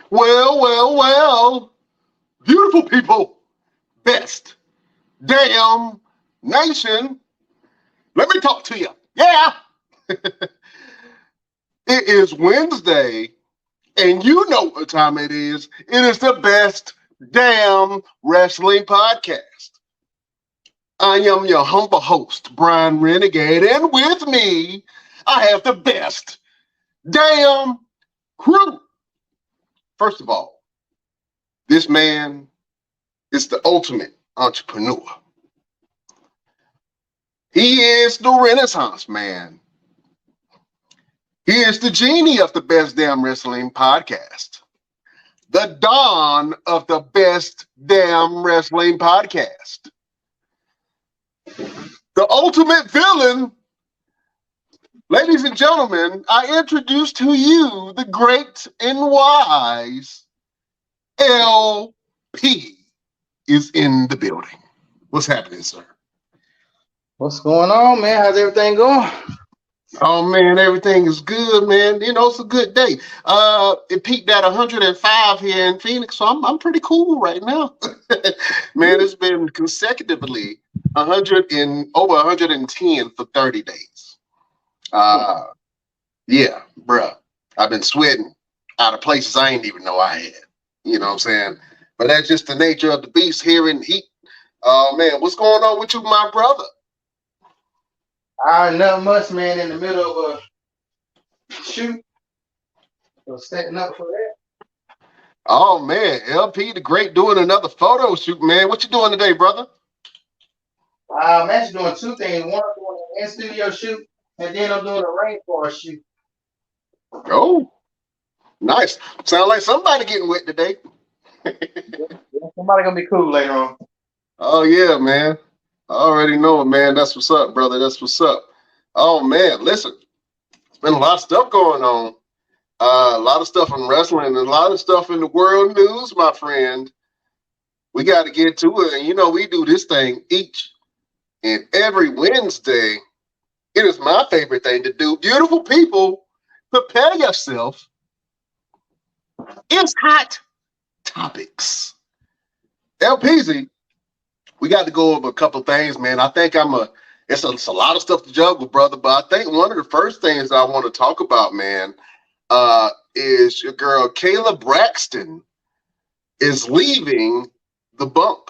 Well, beautiful people, best damn nation. Let me talk to you. Yeah, it is Wednesday, and you know what time it is. It is the best damn wrestling podcast. I am your humble host, Brian Renegade, and with me, I have the best damn crew. First of all, this man is the ultimate entrepreneur. He is the Renaissance man. He is the genie of the best damn wrestling podcast. The dawn of the best damn wrestling podcast. The ultimate villain. Ladies and gentlemen, I introduce to you the great and wise LP is in the building. What's happening, sir? What's going on, man? How's everything going? Oh man, everything is good, man. You know, it's a good day. It peaked at 105 here in Phoenix, so I'm pretty cool right now. Man, it's been consecutively 100 and over 110 for 30 days. Yeah, bruh. I've been sweating out of places I ain't even know I had. You know what I'm saying? But that's just the nature of the beast here in heat. Man, what's going on with you, my brother? Not much, man. In the middle of a shoot, so setting up for that. Oh man, LP the Great doing another photo shoot, man. What you doing today, brother? I'm actually doing two things. One, I'm doing an in-studio shoot, and then I'm doing a rainforest shoot. Oh, nice. Sound like somebody getting wet today. Somebody gonna be cool later on. Oh yeah, man. I already know it, man. That's what's up, brother. That's what's up. Oh man, listen. There's been a lot of stuff going on. A lot of stuff in wrestling and a lot of stuff in the world news, my friend. We got to get to it. And you know, we do this thing each and every Wednesday. It is my favorite thing to do. Beautiful people, prepare yourself. It's hot topics. LPZ, we got to go over a couple of things, man. I think it's a lot of stuff to juggle, brother. But I think one of the first things I want to talk about, man, is your girl Kayla Braxton is leaving the Bump.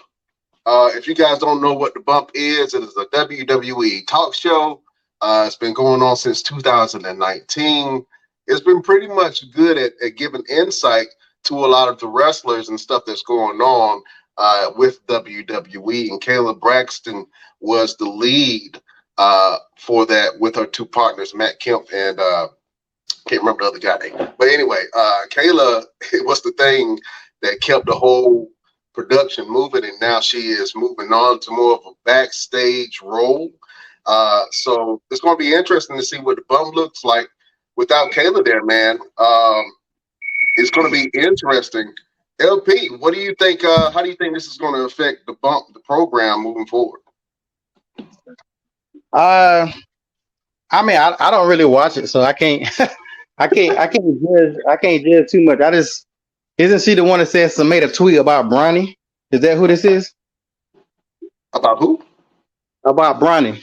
If you guys don't know what the Bump is, it is a WWE talk show. It's been going on since 2019. It's been pretty much good at giving insight to a lot of the wrestlers and stuff that's going on with WWE. And Kayla Braxton was the lead for that with her two partners, Matt Kemp and can't remember the other guy name. But anyway, Kayla was the thing that kept the whole production moving, and now she is moving on to more of a backstage role. So it's going to be interesting to see what the Bump looks like without Kayla there, man. It's going to be interesting. LP, what do you think? How do you think this is going to affect the Bump, the program moving forward? I mean, I don't really watch it, so I can't, I can't judge too much. Isn't she the one that says made a tweet about Bronny? Is that who this is? About who? About Bronny.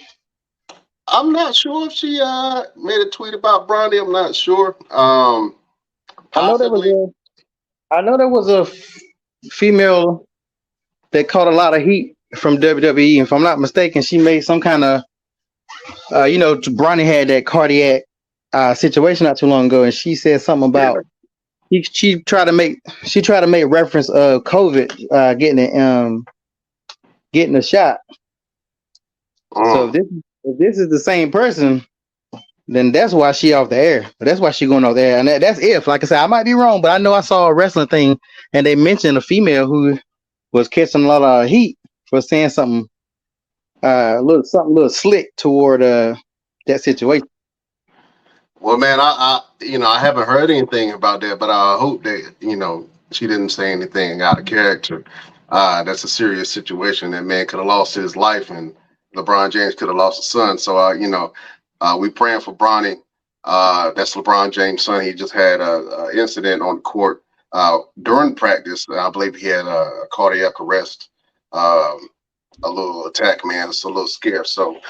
I'm not sure if she made a tweet about Bronny. I'm not sure. Possibly. I know there was a female that caught a lot of heat from WWE. If I'm not mistaken, she made some kind of, Bronny had that cardiac situation not too long ago, and she said something about she tried to make reference of COVID getting a shot. So if this is the same person, then that's why she off the air. But that's why she going off the air. And that's if, like I said, I might be wrong, but I know I saw a wrestling thing and they mentioned a female who was catching a lot of heat for saying something a little slick toward that situation. Well, man, I haven't heard anything about that, but I hope that, she didn't say anything out of character. That's a serious situation. That man could have lost his life and LeBron James could have lost a son. So, we praying for Bronny. That's LeBron James' son. He just had an incident on the court during practice. I believe he had a cardiac arrest, a little attack, man. It's a little scare. So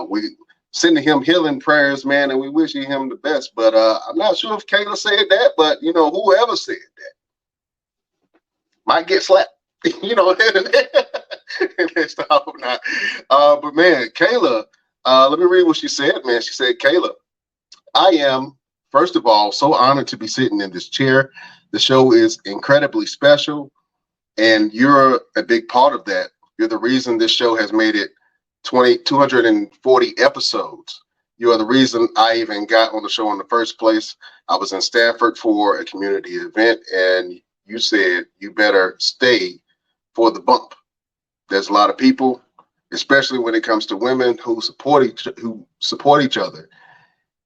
we sending him healing prayers, man, and we wishing him the best. But I'm not sure if Kayla said that, but whoever said that might get slapped. Let's hope not. But man, Kayla, let me read what she said, man. She said, Kayla, I am, first of all, so honored to be sitting in this chair. The show is incredibly special, and you're a big part of that. You're the reason this show has made it 240 episodes. You are the reason I even got on the show in the first place. I was in Stanford for a community event, and you said you better stay for the bump. There's a lot of people, especially when it comes to women, who support each other.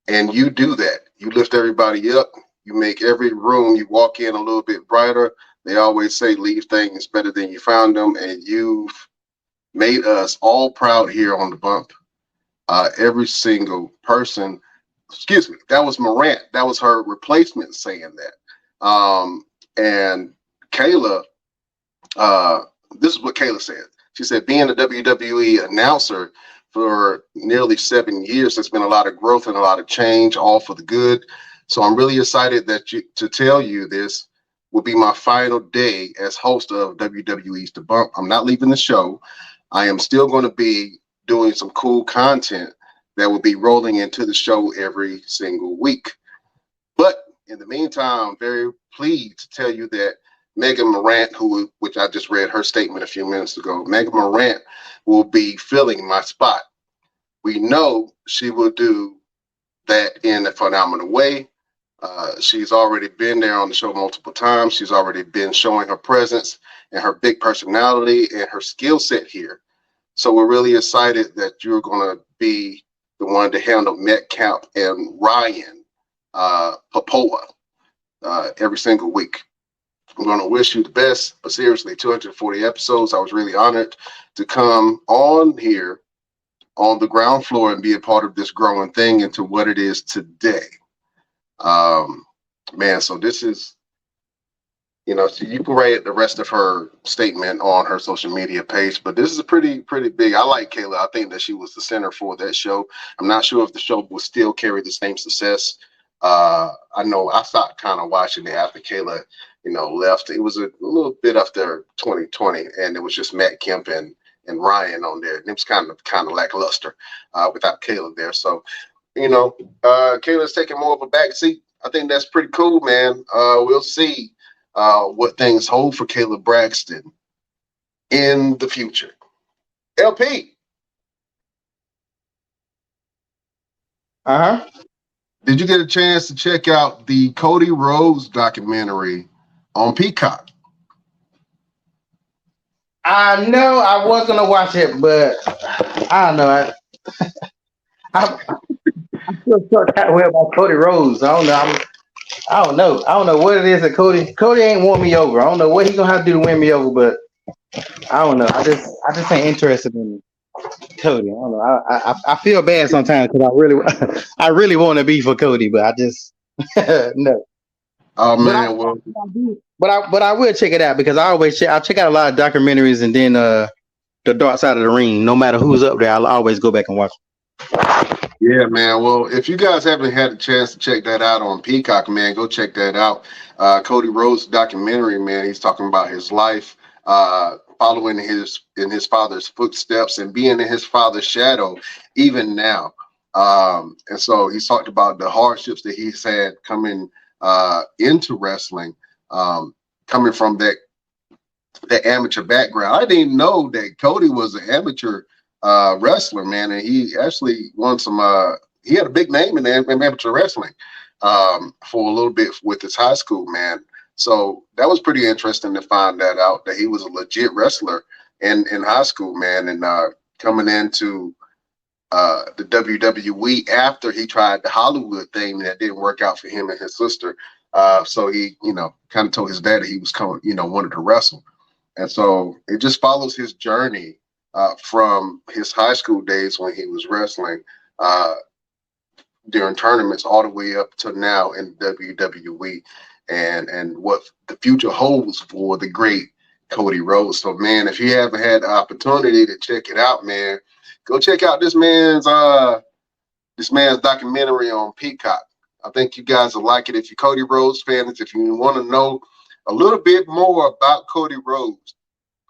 And you do that. You lift everybody up. You make every room you walk in a little bit brighter. They always say leave things better than you found them. And you've made us all proud here on the bump. Every single person, excuse me, that was Morant. That was her replacement saying that. And Kayla, this is what Kayla said. She said, being a WWE announcer for nearly 7 years, there's been a lot of growth and a lot of change, all for the good. So I'm really excited to tell you this will be my final day as host of WWE's The Bump. I'm not leaving the show. I am still going to be doing some cool content that will be rolling into the show every single week. But in the meantime, I'm very pleased to tell you that Megan Morant, which I just read her statement a few minutes ago, Megan Morant will be filling my spot. We know she will do that in a phenomenal way. She's already been there on the show multiple times. She's already been showing her presence and her big personality and her skill set here. So we're really excited that you're going to be the one to handle Metcalf and Ryan Popoa every single week. I'm going to wish you the best, but seriously, 240 episodes. I was really honored to come on here on the ground floor and be a part of this growing thing into what it is today. Man, so this is, so you can write the rest of her statement on her social media page, but this is a pretty big. I like Kayla. I think that she was the center for that show. I'm not sure if the show will still carry the same success. I know I stopped kind of watching it after Kayla, left. It was a little bit after 2020, and it was just Matt Kemp and Ryan on there. And it was kind of lackluster without Kayla there. So, Kayla's taking more of a back seat. I think that's pretty cool, man. We'll see what things hold for Kayla Braxton in the future. LP. Did you get a chance to check out the Cody Rhodes documentary on Peacock? I know I was gonna watch it, but I don't know. I feel so that way about Cody Rhodes. I don't know. I don't know what it is that Cody ain't won me over. I don't know what he's gonna have to do to win me over, but I don't know. I just ain't interested in Cody. I don't know. I feel bad sometimes because I really want to be for Cody, but I just no. Oh man, but I will check it out because I check out a lot of documentaries, and then the Dark Side of the Ring. No matter who's up there, I'll always go back and watch. Yeah, man. Well, if you guys haven't had a chance to check that out on Peacock, man, go check that out. Cody Rhodes documentary, man. He's talking about his life, following in his father's footsteps and being in his father's shadow, even now. And so he's talked about the hardships that he's had coming into wrestling, coming from that amateur background. I didn't even know that Cody was an amateur wrestler, man, and he actually won some. He had a big name in amateur wrestling for a little bit with his high school, man. So that was pretty interesting to find that out, that he was a legit wrestler in high school, man, and coming into the WWE after he tried the Hollywood thing that didn't work out for him and his sister. So he, kind of told his dad that he was coming, wanted to wrestle. And so it just follows his journey from his high school days when he was wrestling during tournaments all the way up to now in WWE. and what the future holds for the great Cody Rhodes. So, man, if you haven't had the opportunity to check it out, man, go check out this man's documentary on Peacock. I think you guys will like it if you're Cody Rhodes fans. If you want to know a little bit more about Cody Rhodes,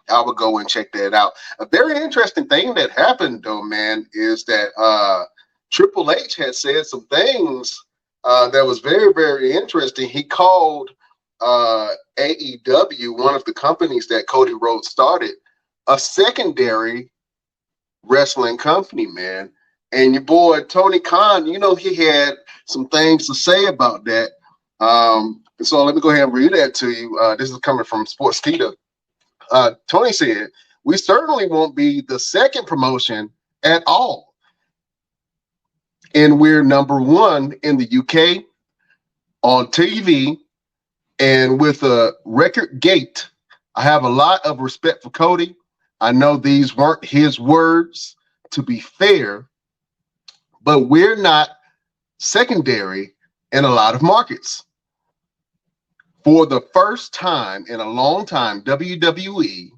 I would go and check that out. A very interesting thing that happened, though, man, is that Triple H had said some things that was very, very interesting. He called AEW, one of the companies that Cody Rhodes started, a secondary wrestling company, man. And your boy Tony Khan, you know, he had some things to say about that. So let me go ahead and read that to you. This is coming from Sportskeeda. Tony said, "We certainly won't be the second promotion at all. And we're number one in the UK on TV and with a record gate. I have a lot of respect for Cody. I know these weren't his words, to be fair, but we're not secondary in a lot of markets. For the first time in a long time, WWE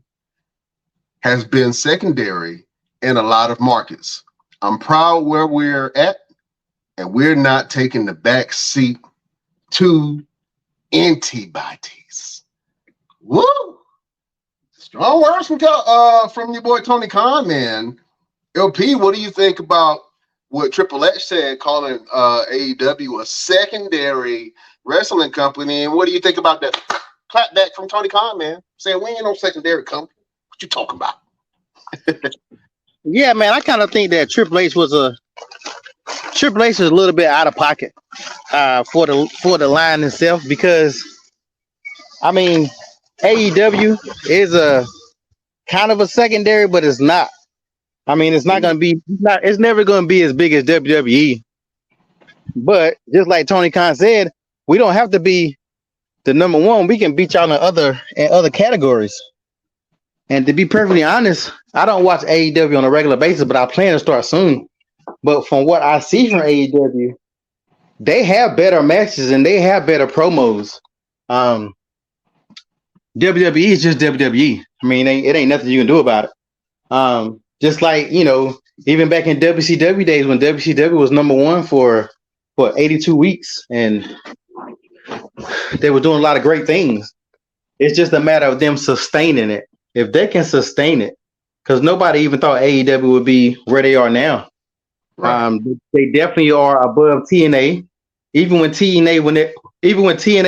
has been secondary in a lot of markets. I'm proud where we're at, and we're not taking the back seat to antibodies." Woo! Strong words from your boy Tony Khan, man. LP, what do you think about what Triple H said, calling AEW a secondary wrestling company? And what do you think about that clapback from Tony Khan, man? Saying we ain't no secondary company. What you talking about? Yeah, man, I kind of think that Triple H is a little bit out of pocket for the line itself, because I mean AEW is a kind of a secondary, but it's not. I mean, it's never gonna be as big as WWE. But just like Tony Khan said, we don't have to be the number one. We can beat y'all in other categories. And to be perfectly honest, I don't watch AEW on a regular basis, but I plan to start soon. But from what I see from AEW, they have better matches and they have better promos. WWE is just WWE. I mean, it ain't nothing you can do about it. Just like, you know, even back in WCW days when WCW was number one for 82 weeks, and they were doing a lot of great things. It's just a matter of them sustaining it. If they can sustain it, because nobody even thought AEW would be where they are now. Right. They definitely are above TNA. Even when TNA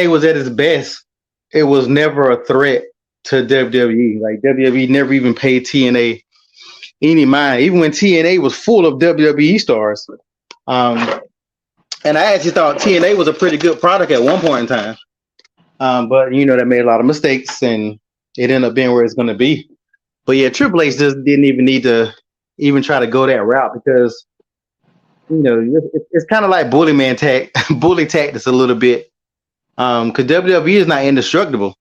was at its best, it was never a threat to WWE. Like WWE never even paid TNA any mind, even when TNA was full of WWE stars. And I actually thought TNA was a pretty good product at one point in time. But you know, they made a lot of mistakes and it ended up being where it's going to be. But yeah, Triple H just didn't even need to even try to go that route, because you know it's kind of like bully tactics a little bit. Because WWE is not indestructible.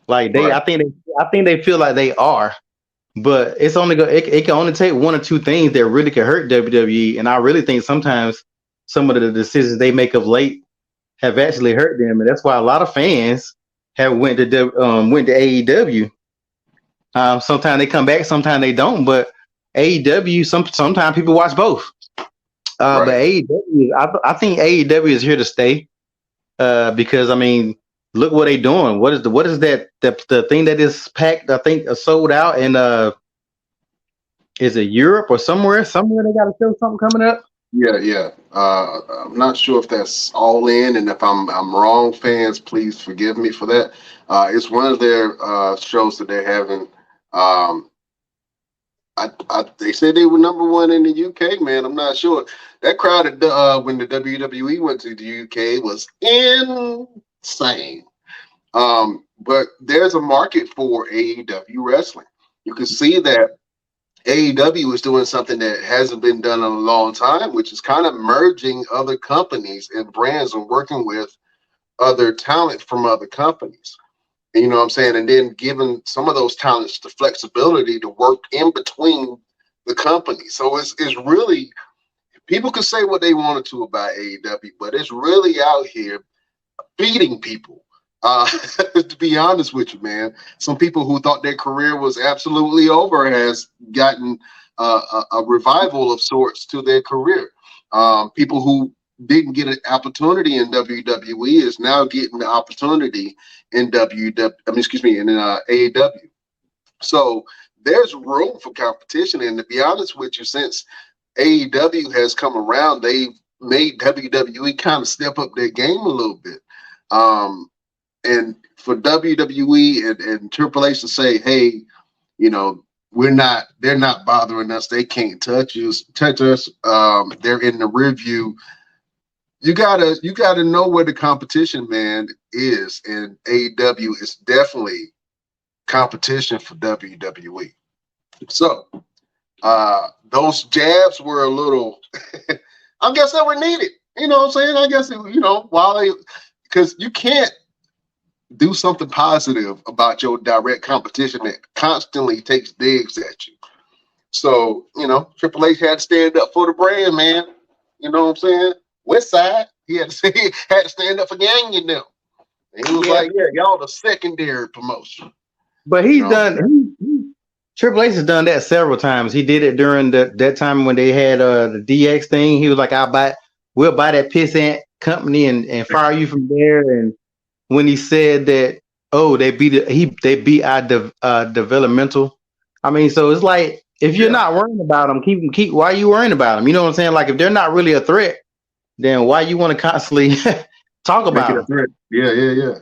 Like right. I think they feel like they are, but it can only take one or two things that really can hurt WWE. And I really think sometimes some of the decisions they make of late have actually hurt them, and that's why a lot of fans have went to AEW. Sometimes they come back, sometimes they don't. But AEW, sometimes people watch both. Right. But AEW, I think AEW is here to stay. Because I mean, look what they're doing. What is the thing that is packed? I think sold out in is it Europe or somewhere? Somewhere they got to show something coming up. Yeah. I'm not sure if that's All In, and if I'm wrong, fans, please forgive me for that. It's one of their shows that they're having. They said they were number one in the UK, man. I'm not sure. That crowd when the WWE went to the UK was insane. But there's a market for AEW wrestling. You can see that AEW is doing something that hasn't been done in a long time, which is kind of merging other companies and brands and working with other talent from other companies. And, you know what I'm saying? And then giving some of those talents the flexibility to work in between the companies. So it's really, people can say what they wanted to about AEW, but it's really out here beating people To be honest with you, man, some people who thought their career was absolutely over has gotten a revival of sorts to their career. People who didn't get an opportunity in WWE is now getting the opportunity in WW. I mean, excuse me, in AEW. So there's room for competition. And to be honest with you, since AEW has come around, they've made WWE kind of step up their game a little bit. And for WWE and Triple H to say, hey, you know, they're not bothering us. They can't touch us. They're in the rear view. You gotta know where the competition, man, is. And AEW is definitely competition for WWE. So those jabs were a little, I guess they were needed. You know what I'm saying? I guess, because you can't do something positive about your direct competition that constantly takes digs at you. So, Triple H had to stand up for the brand, man. You know what I'm saying? West Side, he had to stand up for Gang and them. And he was like, yeah, y'all the secondary promotion. But he's done. Triple H has done that several times. He did it during that time when they had the DX thing. He was like, we'll buy that pissant company and fire you from there. And when he said that, they beat our developmental. I mean, so it's like, if you're not worrying about them, keep. Why are you worrying about them? You know what I'm saying? Like, if they're not really a threat, then why you want to constantly talk about them? Yeah. Yeah,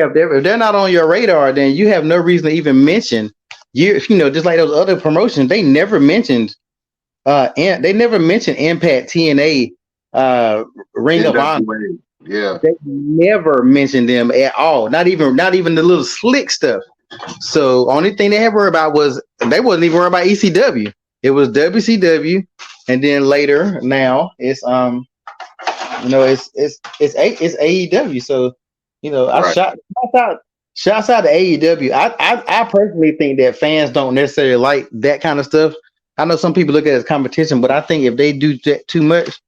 if they're not on your radar, then you have no reason to even mention. Just like those other promotions, they never mentioned Impact, TNA, Ring of Honor. Yeah, they never mentioned them at all. Not even the little slick stuff. So only thing they had worried about was they wasn't even worried about ECW. It was WCW, and then later now it's it's AEW. So shouts out to AEW. I personally think that fans don't necessarily like that kind of stuff. I know some people look at it as competition, but I think if they do that too much,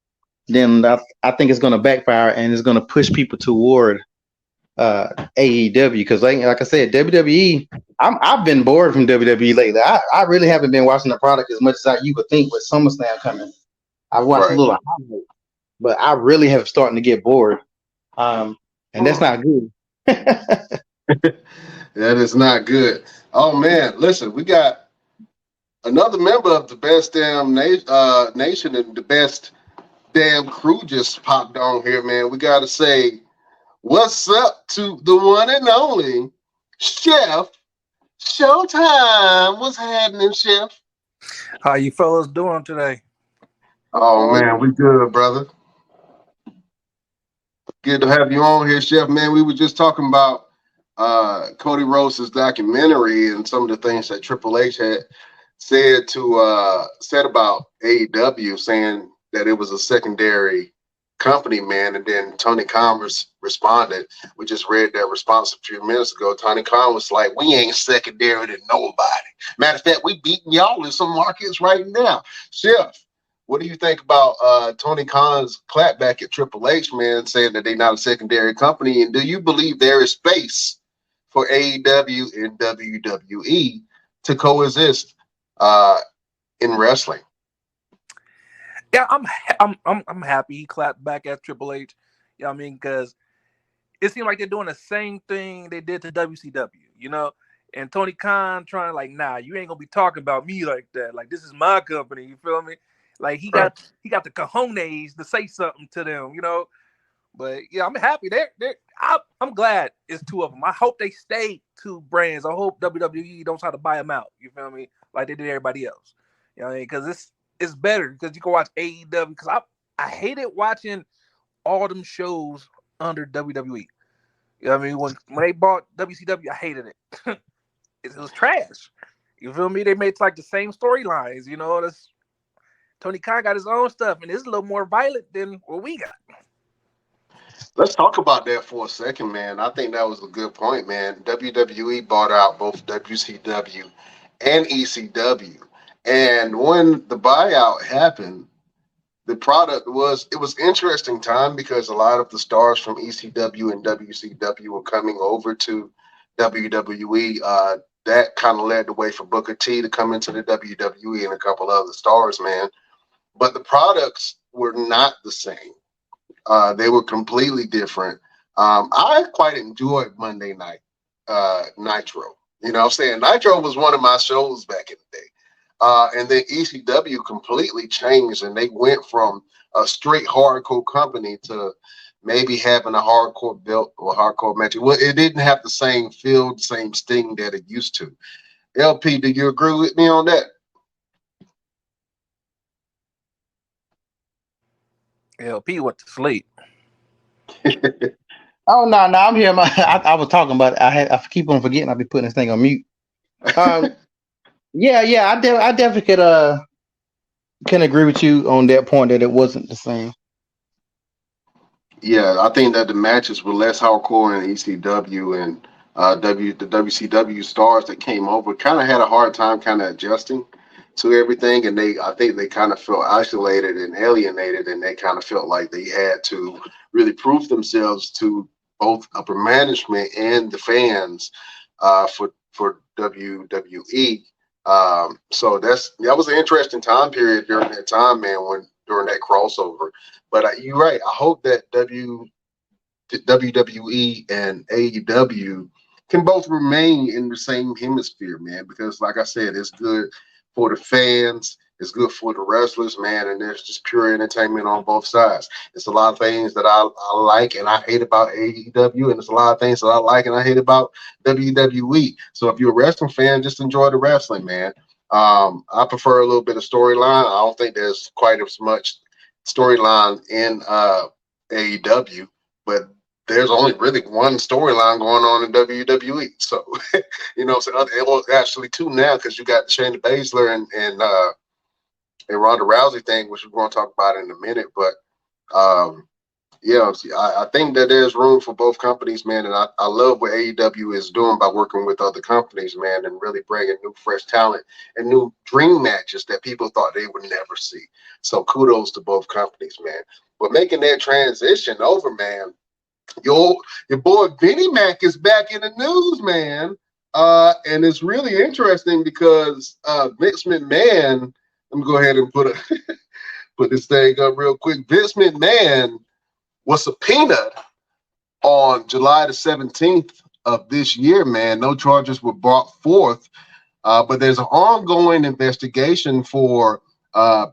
then I think it's going to backfire and it's going to push people toward AEW. Because like I said, WWE, I've been bored from WWE lately. I really haven't been watching the product as much as you would think with SummerSlam coming. I watched a little highlight, but I really have starting to get bored. And that's not good. That is not good. Oh man, listen, we got another member of the best damn nation and the best damn crew just popped on here, man. We got to say what's up to the one and only Chef Showtime. What's happening, Chef? How you fellas doing today? Oh man, we good, brother. Good to have you on here, Chef. Man, we were just talking about Cody Rhodes' documentary and some of the things that Triple H had said about AEW, saying that it was a secondary company, man. And then Tony Khan responded. We just read that response a few minutes ago. Tony Khan was like, we ain't secondary to nobody. Matter of fact, we beating y'all in some markets right now. Chef, what do you think about Tony Khan's clapback at Triple H, man, saying that they're not a secondary company? And do you believe there is space for AEW and WWE to coexist in wrestling? Yeah, I'm happy he clapped back at Triple H. You know what I mean? Because it seemed like they're doing the same thing they did to WCW, and Tony Khan trying like, nah, you ain't gonna be talking about me like that. Like, this is my company, you feel me? Like, he got the cojones to say something to them, But yeah, I'm happy. I'm glad it's two of them. I hope they stay two brands. I hope WWE don't try to buy them out. You feel me? Like they did everybody else. You know what I mean? Because it's better because you can watch AEW. Because I hated watching all them shows under WWE. You know what I mean? When they bought WCW, I hated it. It was trash. You feel me? They made like the same storylines. That's Tony Khan got his own stuff, and it's a little more violent than what we got. Let's talk about that for a second, man. I think that was a good point, man. WWE bought out both WCW and ECW. And when the buyout happened, the product was interesting time because a lot of the stars from ECW and WCW were coming over to WWE. That kind of led the way for Booker T to come into the WWE and a couple other stars, man. But the products were not the same. They were completely different. I quite enjoyed Monday Night Nitro. You know what I'm saying? Nitro was one of my shows back in the day. And then ECW completely changed, and they went from a straight hardcore company to maybe having a hardcore belt or hardcore match. Well, it didn't have the same feel, the same sting that it used to. LP, do you agree with me on that? LP went to sleep. Oh no, I'm here. I was talking about it. I keep on forgetting. I'll be putting this thing on mute. Yeah. I definitely can agree with you on that point that it wasn't the same. Yeah, I think that the matches were less hardcore in ECW, and the WCW stars that came over kind of had a hard time kind of adjusting to everything, and I think they kind of felt isolated and alienated, and they kind of felt like they had to really prove themselves to both upper management and the fans for WWE. So that was an interesting time period during that time, man, during that crossover. But you're right. I hope that WWE and AEW can both remain in the same hemisphere, man, because like I said, it's good for the fans. It's good for the wrestlers, man, and there's just pure entertainment on both sides. It's a lot of things that I like and I hate about AEW, and there's a lot of things that I like and I hate about WWE. So if you're a wrestling fan, just enjoy the wrestling, man. I prefer a little bit of storyline. I don't think there's quite as much storyline in AEW, but there's only really one storyline going on in WWE. So, you know, well, actually two now because you got Shayna Baszler and Ronda Rousey thing, which we're going to talk about in a minute. But yeah, I think that there's room for both companies, man. And I love what AEW is doing by working with other companies, man, and really bringing new, fresh talent and new dream matches that people thought they would never see. So kudos to both companies, man. But making that transition over, man, your boy Vinnie Mac is back in the news, man. And it's really interesting because Vince McMahon, let me go ahead and put this thing up real quick. Vince McMahon was subpoenaed on July the 17th of this year, man. No charges were brought forth, but there's an ongoing investigation for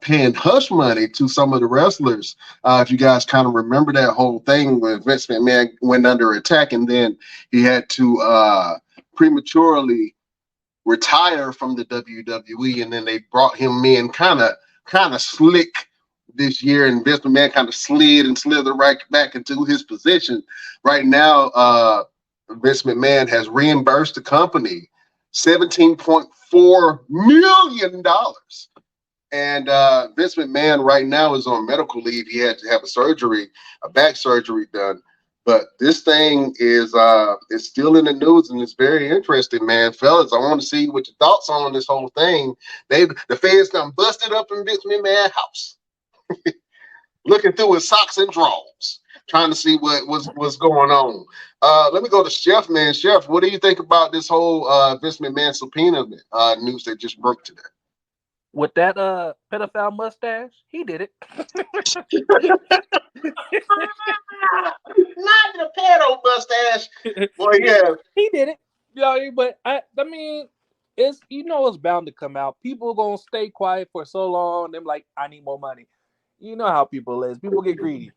paying hush money to some of the wrestlers. If you guys kind of remember that whole thing when Vince McMahon went under attack and then he had to prematurely retire from the WWE, and then they brought him in kind of slick this year, and Vince McMahon kind of slid and slithered right back into his position. Right now, Vince McMahon has reimbursed the company $17.4 million. And Vince McMahon right now is on medical leave. He had to have a back surgery done. But this thing is still in the news, and it's very interesting, man. Fellas, I want to see what your thoughts on this whole thing. The feds done busted up in Vince McMahon's house, looking through his socks and drawers, trying to see what's going on. Let me go to Chef, man. Chef, what do you think about this whole Vince McMahon subpoena news that just broke today? With that pedophile mustache, he did it. Not the pedo mustache. Boy, yeah. He did it. Yeah, but I mean, it's bound to come out. People are gonna stay quiet for so long. They're like, I need more money. You know how people is. People get greedy.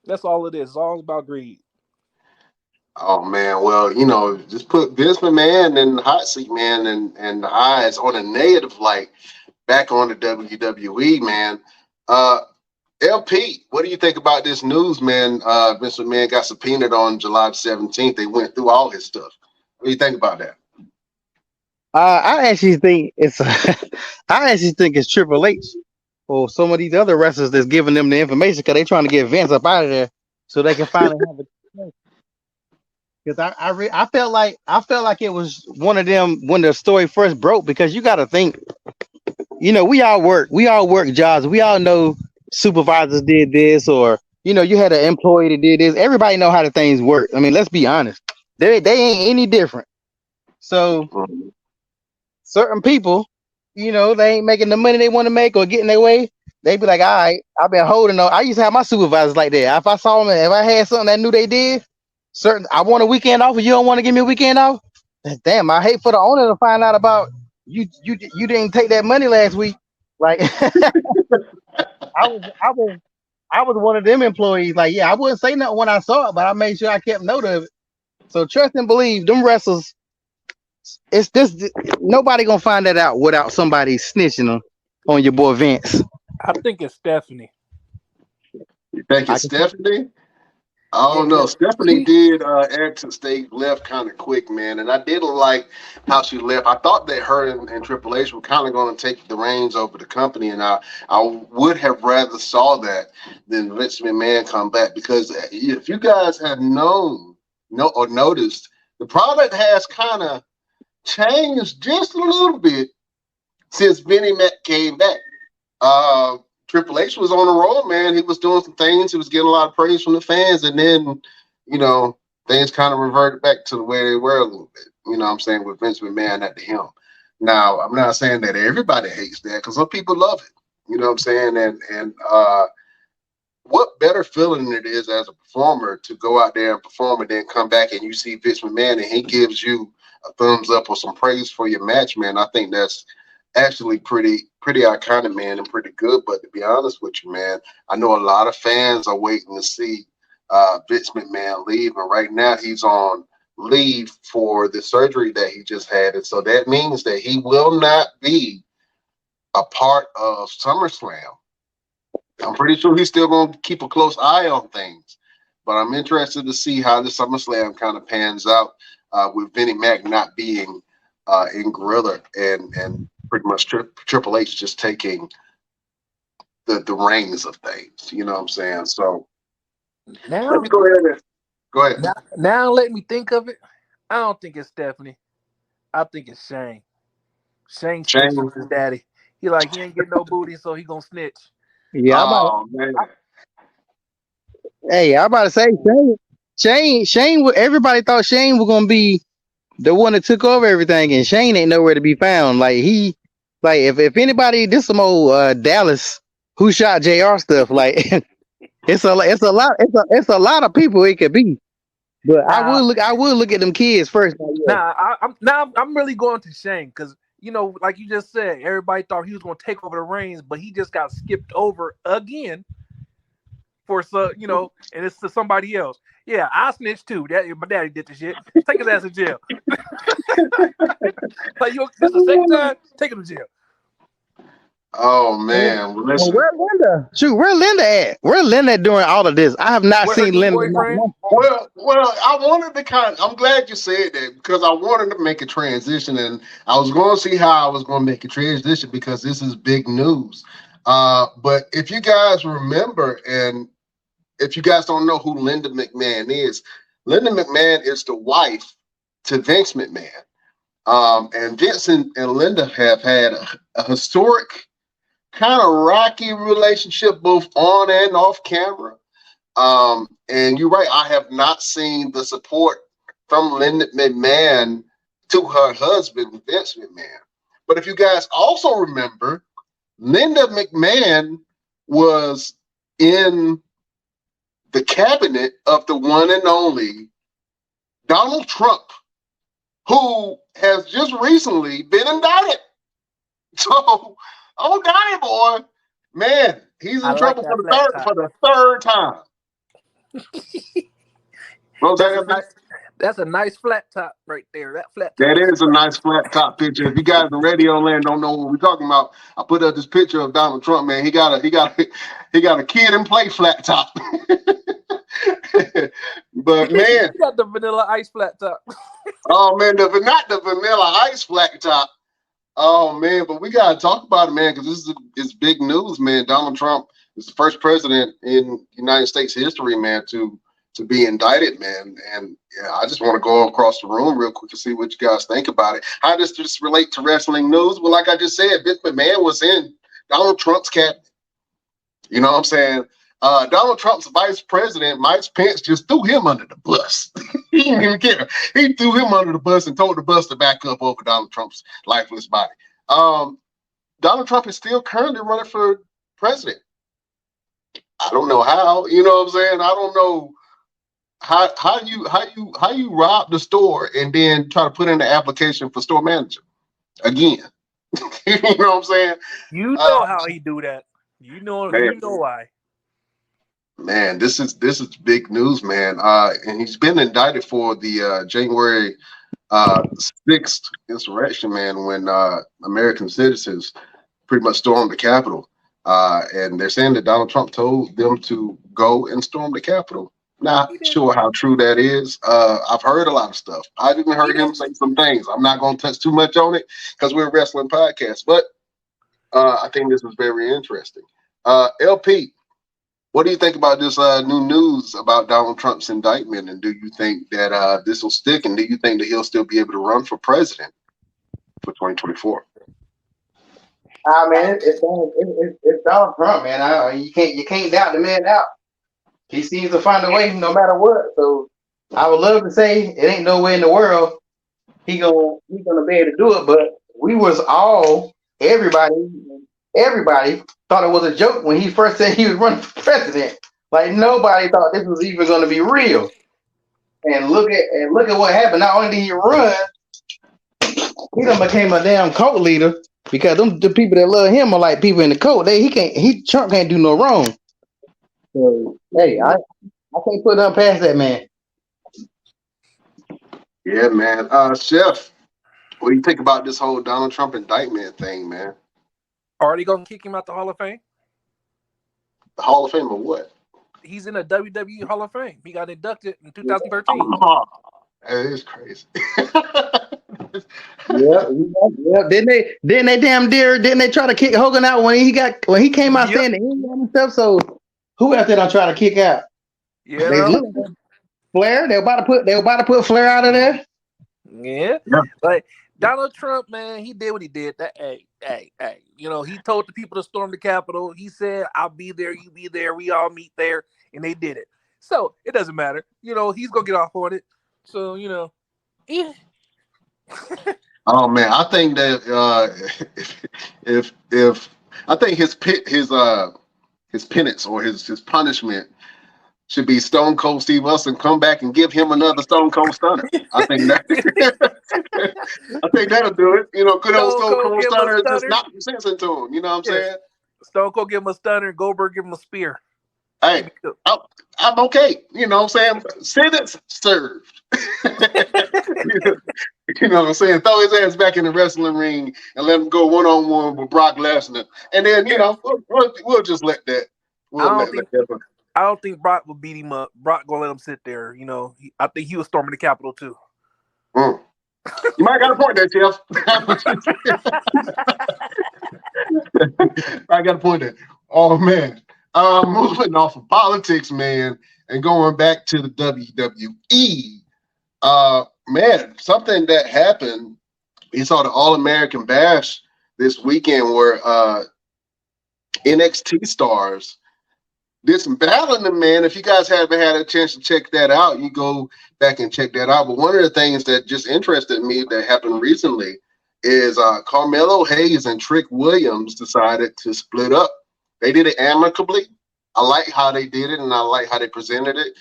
That's all it is. It's all about greed. Oh man, well, just put Vince McMahon in the hot seat, man, and the eyes on a negative light back on the WWE, man. LP, what do you think about this news, man? Vince McMahon got subpoenaed on July 17th. They went through all his stuff. What do you think about that? I actually think it's Triple H or some of these other wrestlers that's giving them the information because they're trying to get Vince up out of there so they can finally have a. Because I felt like it was one of them when the story first broke, because you got to think, we all work jobs. We all know supervisors did this, or you had an employee that did this. Everybody know how the things work. I mean, let's be honest. They ain't any different. So certain people, they ain't making the money they want to make or getting their way. They be like, all right, I've been holding on. I used to have my supervisors like that. If I saw them, if I had something that I knew they did, I want a weekend off, and you don't want to give me a weekend off. Damn, I hate for the owner to find out about you didn't take that money last week. Like I was one of them employees. Like, yeah, I wouldn't say nothing when I saw it, but I made sure I kept note of it. So trust and believe, them wrestlers. It's just nobody gonna find that out without somebody snitching on your boy Vince. I think it's Stephanie. You think it's Stephanie? I don't know. Stephanie did exit stage left kind of quick, man, and I didn't like how she left. I thought that her and Triple H were kind of going to take the reins over the company, and I would have rather saw that than Vince McMahon come back, because if you guys have noticed, the product has kind of changed just a little bit since Vinnie Mac came back. Triple H was on a roll, man. He was doing some things. He was getting a lot of praise from the fans, and then, things kind of reverted back to the way they were a little bit. You know what I'm saying, with Vince McMahon at the helm. Now, I'm not saying that everybody hates that, because some people love it. You know what I'm saying? And what better feeling it is as a performer to go out there and perform and then come back and you see Vince McMahon and he gives you a thumbs up or some praise for your match, man. I think that's actually pretty iconic, man, and pretty good. But to be honest with you, man, I know a lot of fans are waiting to see Vince McMahon leave, and right now he's on leave for the surgery that he just had, and so that means that he will not be a part of SummerSlam. I'm pretty sure he's still going to keep a close eye on things, but I'm interested to see how the SummerSlam kind of pans out with Vinnie Mac not being in Gorilla and pretty much Triple H just taking the reins of things. You know what I'm saying? So now, let me go ahead. Now let me think of it. I don't think it's Stephanie. I think it's Shane. Shane with his daddy. He ain't getting no booty, so he gonna snitch. Yeah, man. I'm about to say Shane. Everybody thought Shane was gonna be the one that took over everything, and Shane ain't nowhere to be found. If anybody, this some old Dallas Who Shot JR stuff. Like it's a lot of people it could be. But I would look at them kids first. I'm really going to Shane, because like you just said, everybody thought he was going to take over the reins, but he just got skipped over again for and it's to somebody else. Yeah, I snitched too. My daddy did the shit. Take his ass to jail. This the second time, take him to jail. Oh man, listen. Where's Linda? Shoot, where's Linda at? Where's Linda doing all of this? I have not seen Linda. Well, I wanted to I'm glad you said that, because I wanted to make a transition, and I was going to see how I was going to make a transition, because this is big news. But if you guys remember, and if you guys don't know who Linda McMahon is the wife to Vince McMahon. And Vince and Linda have had a historic, kind of rocky relationship, both on and off camera. And you're right, I have not seen the support from Linda McMahon to her husband, Vince McMahon. But if you guys also remember, Linda McMahon was in the cabinet of the one and only Donald Trump, who has just recently been indicted. So, Donnie boy, man, he's in trouble for the third time. That's a nice flat top right there. That is a nice flat top picture. If you guys in radio land don't know what we're talking about, I put up this picture of Donald Trump. Man, he got a kid and play flat top. But man, he got the Vanilla Ice flat top. Oh man, not the Vanilla Ice flat top. Oh man, but we gotta talk about it, man, because this is big news, man. Donald Trump is the first president in United States history, man, to be indicted, man. And yeah, I just want to go across the room real quick to see what you guys think about it. How does this relate to wrestling news? Well, like I just said, Vince McMahon was in Donald Trump's cabinet. You know what I'm saying? Donald Trump's vice president, Mike Pence, just threw him under the bus. He didn't even care. He threw him under the bus and told the bus to back up over Donald Trump's lifeless body. Donald Trump is still currently running for president. I don't know how. You know what I'm saying? I don't know how you rob the store and then try to put in the application for store manager again. You know what I'm saying? You know how he do that. You know why. Man, this is big news, man. And he's been indicted for the January 6th insurrection, man, when American citizens pretty much stormed the Capitol. And they're saying that Donald Trump told them to go and storm the Capitol. Not sure how true that is. I've heard a lot of stuff. I didn't hear him say some things. I'm not going to touch too much on it because we're a wrestling podcast. But I think this is very interesting. LP, what do you think about this new news about Donald Trump's indictment? And do you think that this will stick? And do you think that he'll still be able to run for president for 2024? Man, it's Donald Trump, man. You can't doubt the man out. He seems to find a way no matter what. So I would love to say it ain't no way in the world he's gonna be able to do it. But we was everybody thought it was a joke when he first said he was running for president. Like nobody thought this was even gonna be real. And look at what happened. Not only did he run, he done became a damn cult leader because the people that love him are like people in the cult. Trump can't do no wrong. So hey, I can't put nothing past that man. Yeah, man. Chef, what do you think about this whole Donald Trump indictment thing, man? Are they gonna kick him out the Hall of Fame? The Hall of Fame of what? He's in the WWE Hall of Fame. He got inducted in 2013. Oh, that is crazy. Yeah. Didn't they try to kick Hogan out when he came out saying the N-word and stuff? So who else did I try to kick out? Yeah. Flair. They were about to put Flair out of there. Yeah. Like Donald Trump, man, he did what he did. Hey. He told the people to storm the Capitol. He said, "I'll be there, you be there, we all meet there," and they did it. So it doesn't matter. He's gonna get off on it. So yeah. Oh man, I think that if I think his penance or his punishment should be Stone Cold Steve Austin come back and give him another Stone Cold Stunner. I think that'll do it. Good old Stone Cold Stunner just knock some sense into him. You know what I'm saying? Stone Cold give him a stunner, Goldberg give him a spear. Hey, I'm okay. You know what I'm saying? Sentence served. You know what I'm saying? Throw his ass back in the wrestling ring and let him go one-on-one with Brock Lesnar. And then, we'll just let that. I don't think Brock will beat him up. Brock gonna let him sit there. I think he was storming the Capitol too. You might got a point there, Jeff. I got a point there. Oh man. Moving off of politics, man, and going back to the WWE. Man, something that happened. We saw the All-American Bash this weekend where NXT stars did some battling, man. If you guys haven't had a chance to check that out, you go back and check that out. But one of the things that just interested me that happened recently is Carmelo Hayes and Trick Williams decided to split up. They did it amicably. I like how they did it, and I like how they presented it.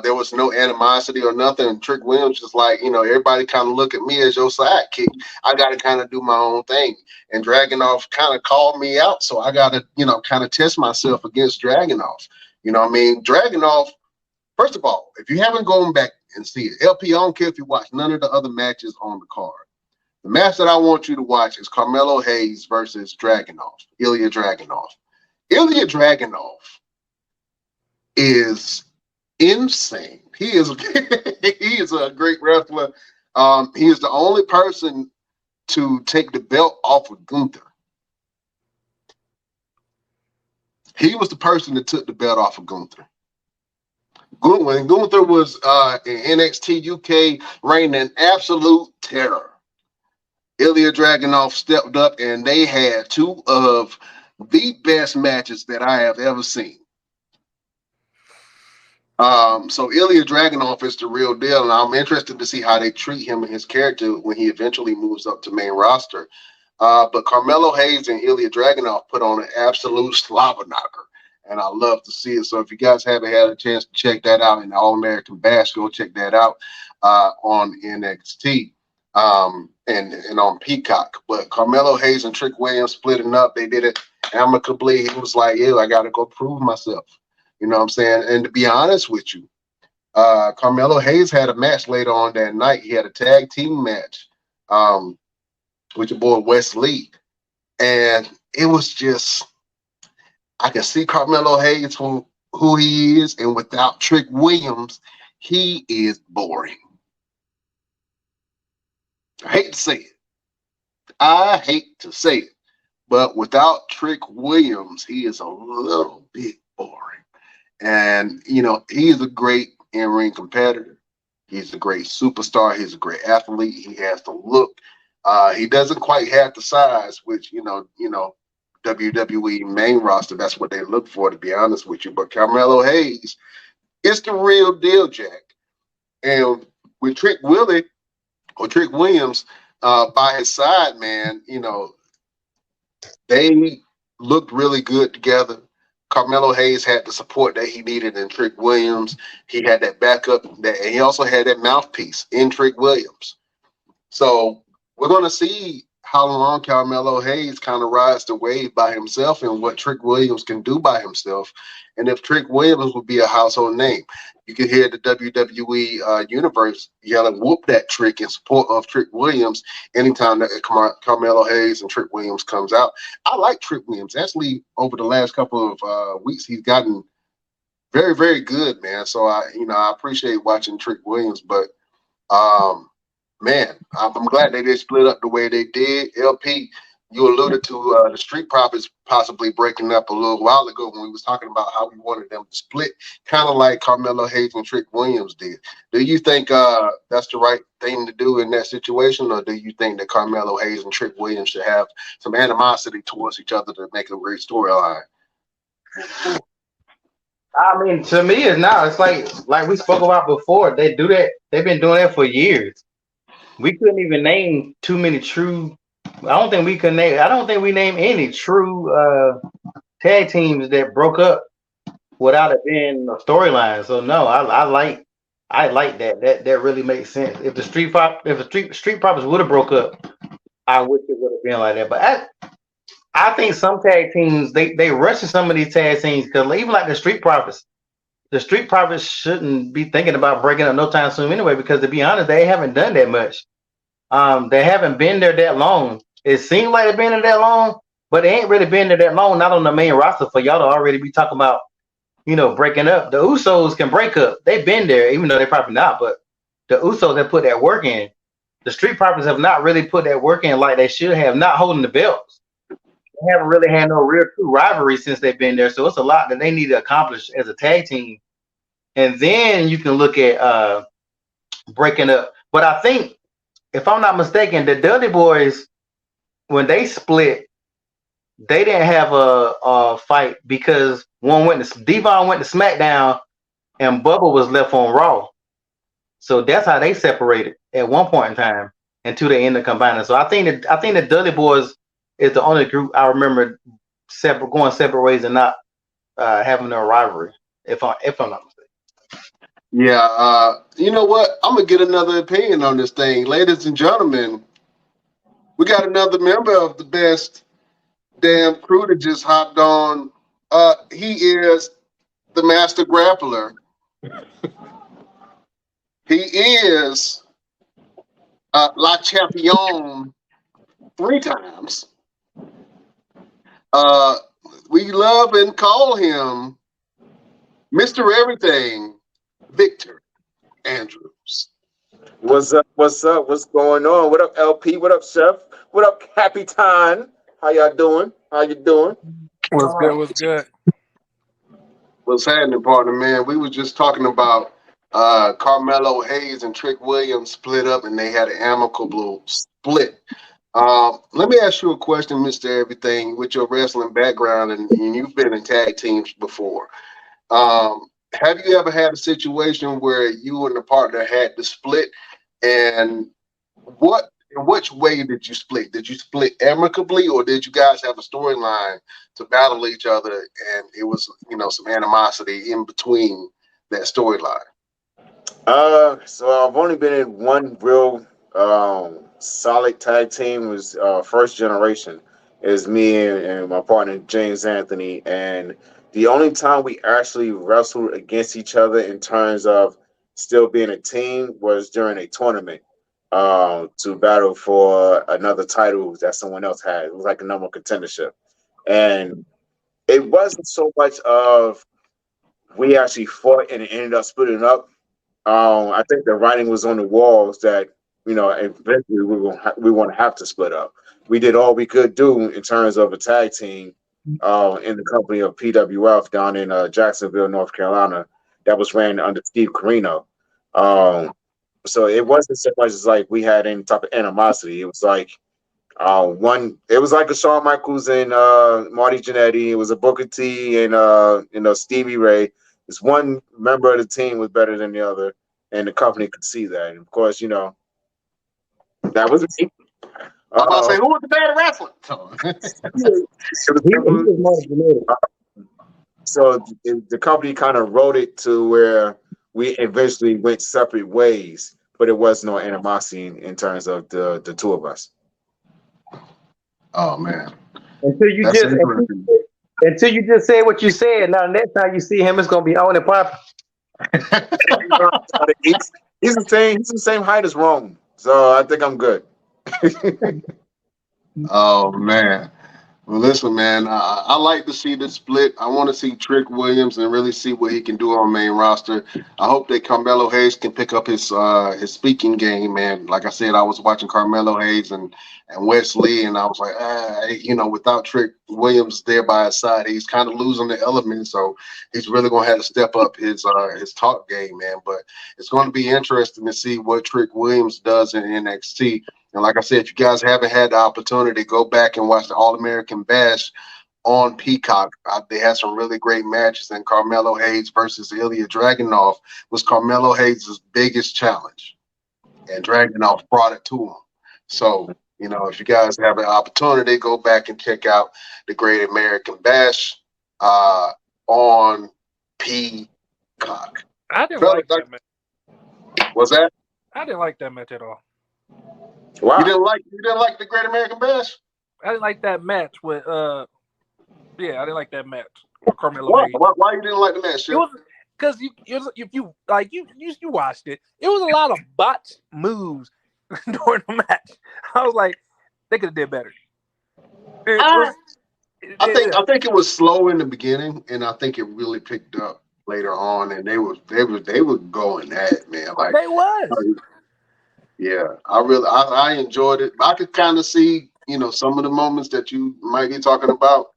There was no animosity or nothing. Trick Williams is like, everybody kind of look at me as your sidekick. I got to kind of do my own thing. And Dragunov kind of called me out, so I got to, kind of test myself against Dragunov. You know what I mean? Dragunov, first of all, if you haven't gone back and see it, LP, I don't care if you watch none of the other matches on the card. The match that I want you to watch is Carmelo Hayes versus Dragunov, Ilya Dragunov. Ilya Dragunov is insane. He is a great wrestler. He is the only person to take the belt off of Gunther. He was the person that took the belt off of Gunther. When Gunther was in NXT UK reigning absolute terror, Ilya Dragunov stepped up and they had two of the best matches that I have ever seen. So Ilya Dragunov is the real deal, and I'm interested to see how they treat him and his character when he eventually moves up to main roster. But Carmelo Hayes and Ilya Dragunov put on an absolute slobber knocker, and I love to see it. So if you guys haven't had a chance to check that out in the All-American Bash, go check that out on NXT and on Peacock. But Carmelo Hayes and Trick Williams splitting up, they did it amicably. He was like, "Ew, I got to go prove myself." You know what I'm saying? And to be honest with you, Carmelo Hayes had a match later on that night. He had a tag team match with your boy Wes Lee. And it was just, I can see Carmelo Hayes for who he is. And without Trick Williams, he is boring. I hate to say it. But without Trick Williams, he is a little bit boring. And, you know, he's a great in-ring competitor. He's a great superstar. He's a great athlete. He has the look. He doesn't quite have the size, which, you know, WWE main roster, that's what they look for, to be honest with you. But Carmelo Hayes is the real deal, Jack. And with Trick Williams by his side, man, you know, they looked really good together. Carmelo Hayes had the support that he needed in Trick Williams. He had that backup, and he also had that mouthpiece in Trick Williams. So we're going to see how long Carmelo Hayes kind of rides the wave by himself and what Trick Williams can do by himself. And if Trick Williams would be a household name, you could hear the WWE universe yelling, "Whoop that Trick," in support of Trick Williams anytime that Carmelo Hayes and Trick Williams comes out. I like Trick Williams. Actually, over the last couple of weeks, he's gotten very, very good, man. So I appreciate watching Trick Williams, but man, I'm glad they did split up the way they did. LP, you alluded to the Street Profits possibly breaking up a little while ago when we was talking about how we wanted them to split, kind of like Carmelo Hayes and Trick Williams did. Do you think that's the right thing to do in that situation, or do you think that Carmelo Hayes and Trick Williams should have some animosity towards each other to make a great storyline? I mean, to me, it's not. It's like we spoke about before. They do that. They've been doing that for years. We couldn't even name too many true. I don't think we name any true tag teams that broke up without it being a storyline. So no, I like that. That really makes sense. If the Street Profits would have broke up, I wish it would have been like that. But I think some tag teams they rushing some of these tag teams because even like the Street Profits shouldn't be thinking about breaking up no time soon anyway. Because to be honest, they haven't done that much. They haven't been there that long. It seems like they've been there that long, but they ain't really been there that long. Not on the main roster for y'all to already be talking about, breaking up. The Usos can break up. They've been there, even though they're probably not. But the Usos have put that work in. The Street Profits have not really put that work in like they should have. Not holding the belts. They haven't really had no real true rivalry since they've been there. So it's a lot that they need to accomplish as a tag team. And then you can look at breaking up. But I think, if I'm not mistaken, the Dudley Boys, when they split, they didn't have a fight because Devon went to SmackDown and Bubba was left on Raw. So that's how they separated at one point in time until they ended up combining. So I think the Dudley Boys is the only group I remember going separate ways and not having a rivalry. If I'm not mistaken. Yeah, you know what? I'm gonna get another opinion on this thing, ladies and gentlemen. We got another member of the best damn crew that just hopped on. He is the master grappler. He is La Champion 3 times. We love and call him Mr. Everything, Victor Andrews. What's up? What's going on? What up, LP? What up, Chef? What up, Capitan? How y'all doing? How you doing? What's good? What's happening, partner, man? We were just talking about Carmelo Hayes and Trick Williams split up, and they had an amicable split. Let me ask you a question, Mr. Everything, with your wrestling background, and you've been in tag teams before. Have you ever had a situation where you and the partner had to split? And in which way did you split? Did you split amicably, or did you guys have a storyline to battle each other, and it was, some animosity in between that storyline? So I've only been in one real solid tag team. Was First Generation. Is me and my partner James Anthony, and the only time we actually wrestled against each other in terms of still being a team was during a tournament to battle for another title that someone else had. It was like a number contendership, and it wasn't so much of we actually fought and it ended up splitting up. I think the writing was on the walls that eventually we want to have to split up. We did all we could do in terms of a tag team in the company of PWF down in Jacksonville, North Carolina, that was ran under Steve Corino. So it wasn't so much as like we had any type of animosity. It was like it was like a Shawn Michaels and Marty Jannetty. It was a Booker T and Stevie Ray. This one member of the team was better than the other, and the company could see that. And of course, that was me. I'm about to say, who was the better wrestler? So the company kind of wrote it to where we eventually went separate ways, but it was no animosity in terms of the two of us. Oh man! Until you just said what you said. Now next time you see him, it's gonna be on and pop. He's the same height as Rome, so I think I'm good. Oh man! Well, listen, man. I like to see this split. I want to see Trick Williams and really see what he can do on main roster. I hope that Carmelo Hayes can pick up his speaking game, man. Like I said, I was watching Carmelo Hayes and Wesley, and I was like, without Trick Williams there by his side, he's kind of losing the element. So he's really gonna have to step up his talk game, man. But it's going to be interesting to see what Trick Williams does in NXT. And like I said, if you guys haven't had the opportunity, go back and watch the All-American Bash on Peacock. They had some really great matches, and Carmelo Hayes versus Ilya Dragunov was Carmelo Hayes' biggest challenge, and Dragunov brought it to him. So, if you guys have an opportunity, go back and check out the Great American Bash on Peacock. I didn't like that match. What's that? I didn't like that match at all. Wow. You didn't like the Great American Bash? I didn't like that match with I didn't like that match. Carmelo Why you didn't like the match? It was because if you watched it, it was a lot of botched moves during the match. I was like, they could have did better. I think it was slow in the beginning, and I think it really picked up later on, and they were going at it, man. Like they was. Yeah, I enjoyed it. I could kind of see, some of the moments that you might be talking about.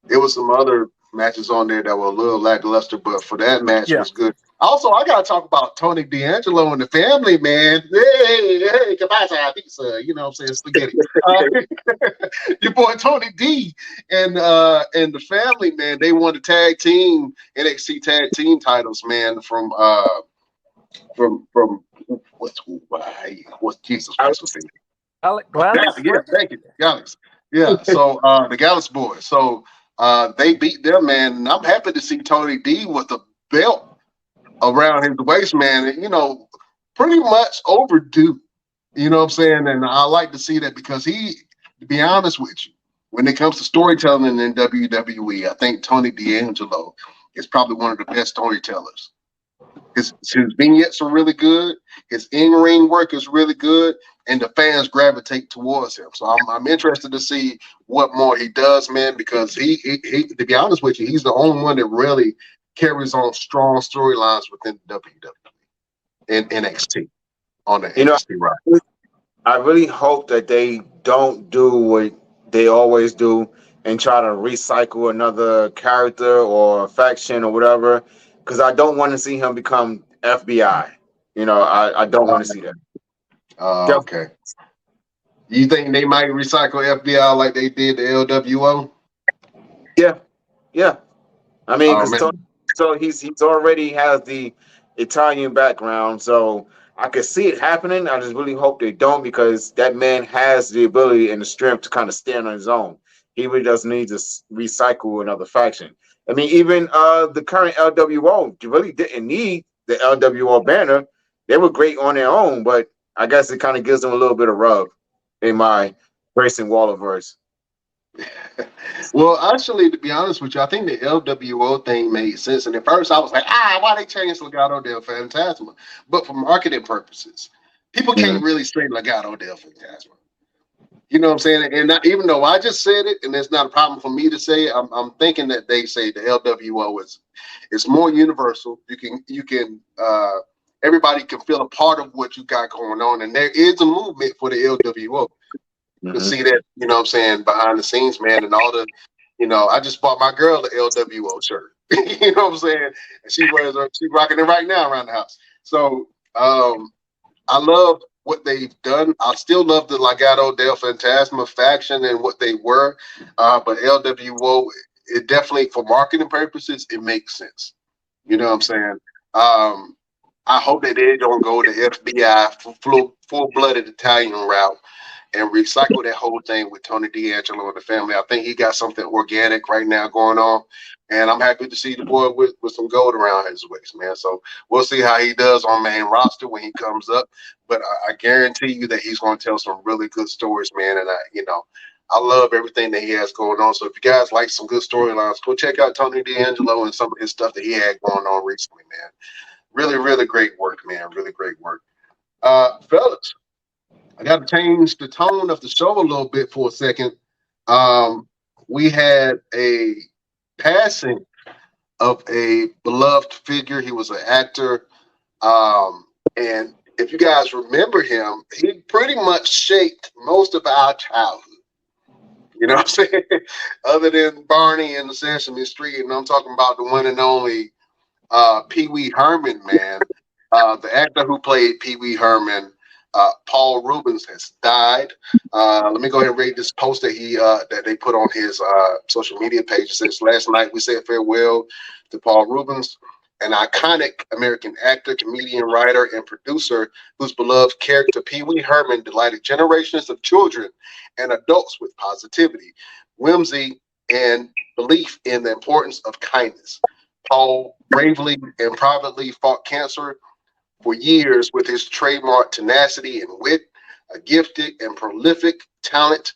There was some other matches on there that were a little lackluster, but for that match was good. Also, I gotta talk about Tony D'Angelo and the family, man. Hey, kabasa, pizza, you know what I'm saying, spaghetti. Your boy Tony D and the family, man, they won the NXT tag team titles, man, from what's Jesus Christ was saying? Gallus? Yeah, thank you, Gallus. Yeah, so the Gallus boys. So they beat them, man. And I'm happy to see Tony D with the belt around his waist, man. And, pretty much overdue. You know what I'm saying? And I like to see that because to be honest with you, when it comes to storytelling in WWE, I think Tony D'Angelo is probably one of the best storytellers. His vignettes are really good. His in-ring work is really good, and the fans gravitate towards him. So I'm interested to see what more he does, man. Because he to be honest with you, he's the only one that really carries on strong storylines within WWE and NXT on the NXT ride. I really hope that they don't do what they always do and try to recycle another character or faction or whatever. Because I don't want to see him become FBI. I don't want to see that. Okay. You think they might recycle FBI like they did the LWO? Yeah, yeah. I mean, Oh because man, he's already has the Italian background, so I could see it happening. I just really hope they don't, because that man has the ability and the strength to kind of stand on his own. He really doesn't need to recycle another faction. I mean, even the current LWO really didn't need the LWO banner. They were great on their own, but I guess it kind of gives them a little bit of rub in my Grayson Waller verse. well, actually, to be honest with you, I think the LWO thing made sense. And at first, I was like, why they changed Legado del Fantasma? But for marketing purposes, people Mhm. can't really say Legado del Fantasma. You know what I'm saying? And not, even though I just said it, and it's not a problem for me to say it, I'm thinking that they say the LWO is more universal. You can everybody can feel a part of what you got going on, and there is a movement for the LWO. You can see that, you know what I'm saying, behind the scenes, man, and all the, I just bought my girl the LWO shirt. You know what I'm saying? And she's rocking it right now around the house. So I love what they've done. I still love the Legado del Fantasma faction and what they were, but LWO, it definitely, for marketing purposes, it makes sense. You know what I'm saying? I hope that they don't go the FBI full-blooded Italian route and recycle that whole thing with Tony D'Angelo and the family. I think he got something organic right now going on, and I'm happy to see the boy with some gold around his waist, man. So we'll see how he does on main roster when he comes up, but I guarantee you that he's going to tell some really good stories, man. And I love everything that he has going on. So if you guys like some good storylines, go check out Tony D'Angelo and some of his stuff that he had going on recently, man. Really, really great work, man. Really great work. Fellas, I got to change the tone of the show a little bit for a second. We had a passing of a beloved figure. He was an actor. And if you guys remember him, he pretty much shaped most of our childhood. You know what I'm saying? Other than Barney and the Sesame Street, and I'm talking about the one and only Pee Wee Herman, man. The actor who played Pee Wee Herman, Paul Reubens, has died. Let me go ahead and read this post that they put on his social media page. It says, last night we said farewell to Paul Reubens, an iconic American actor, comedian, writer, and producer whose beloved character Pee Wee Herman delighted generations of children and adults with positivity, whimsy, and belief in the importance of kindness. Paul bravely and privately fought cancer for years with his trademark tenacity and wit, a gifted and prolific talent.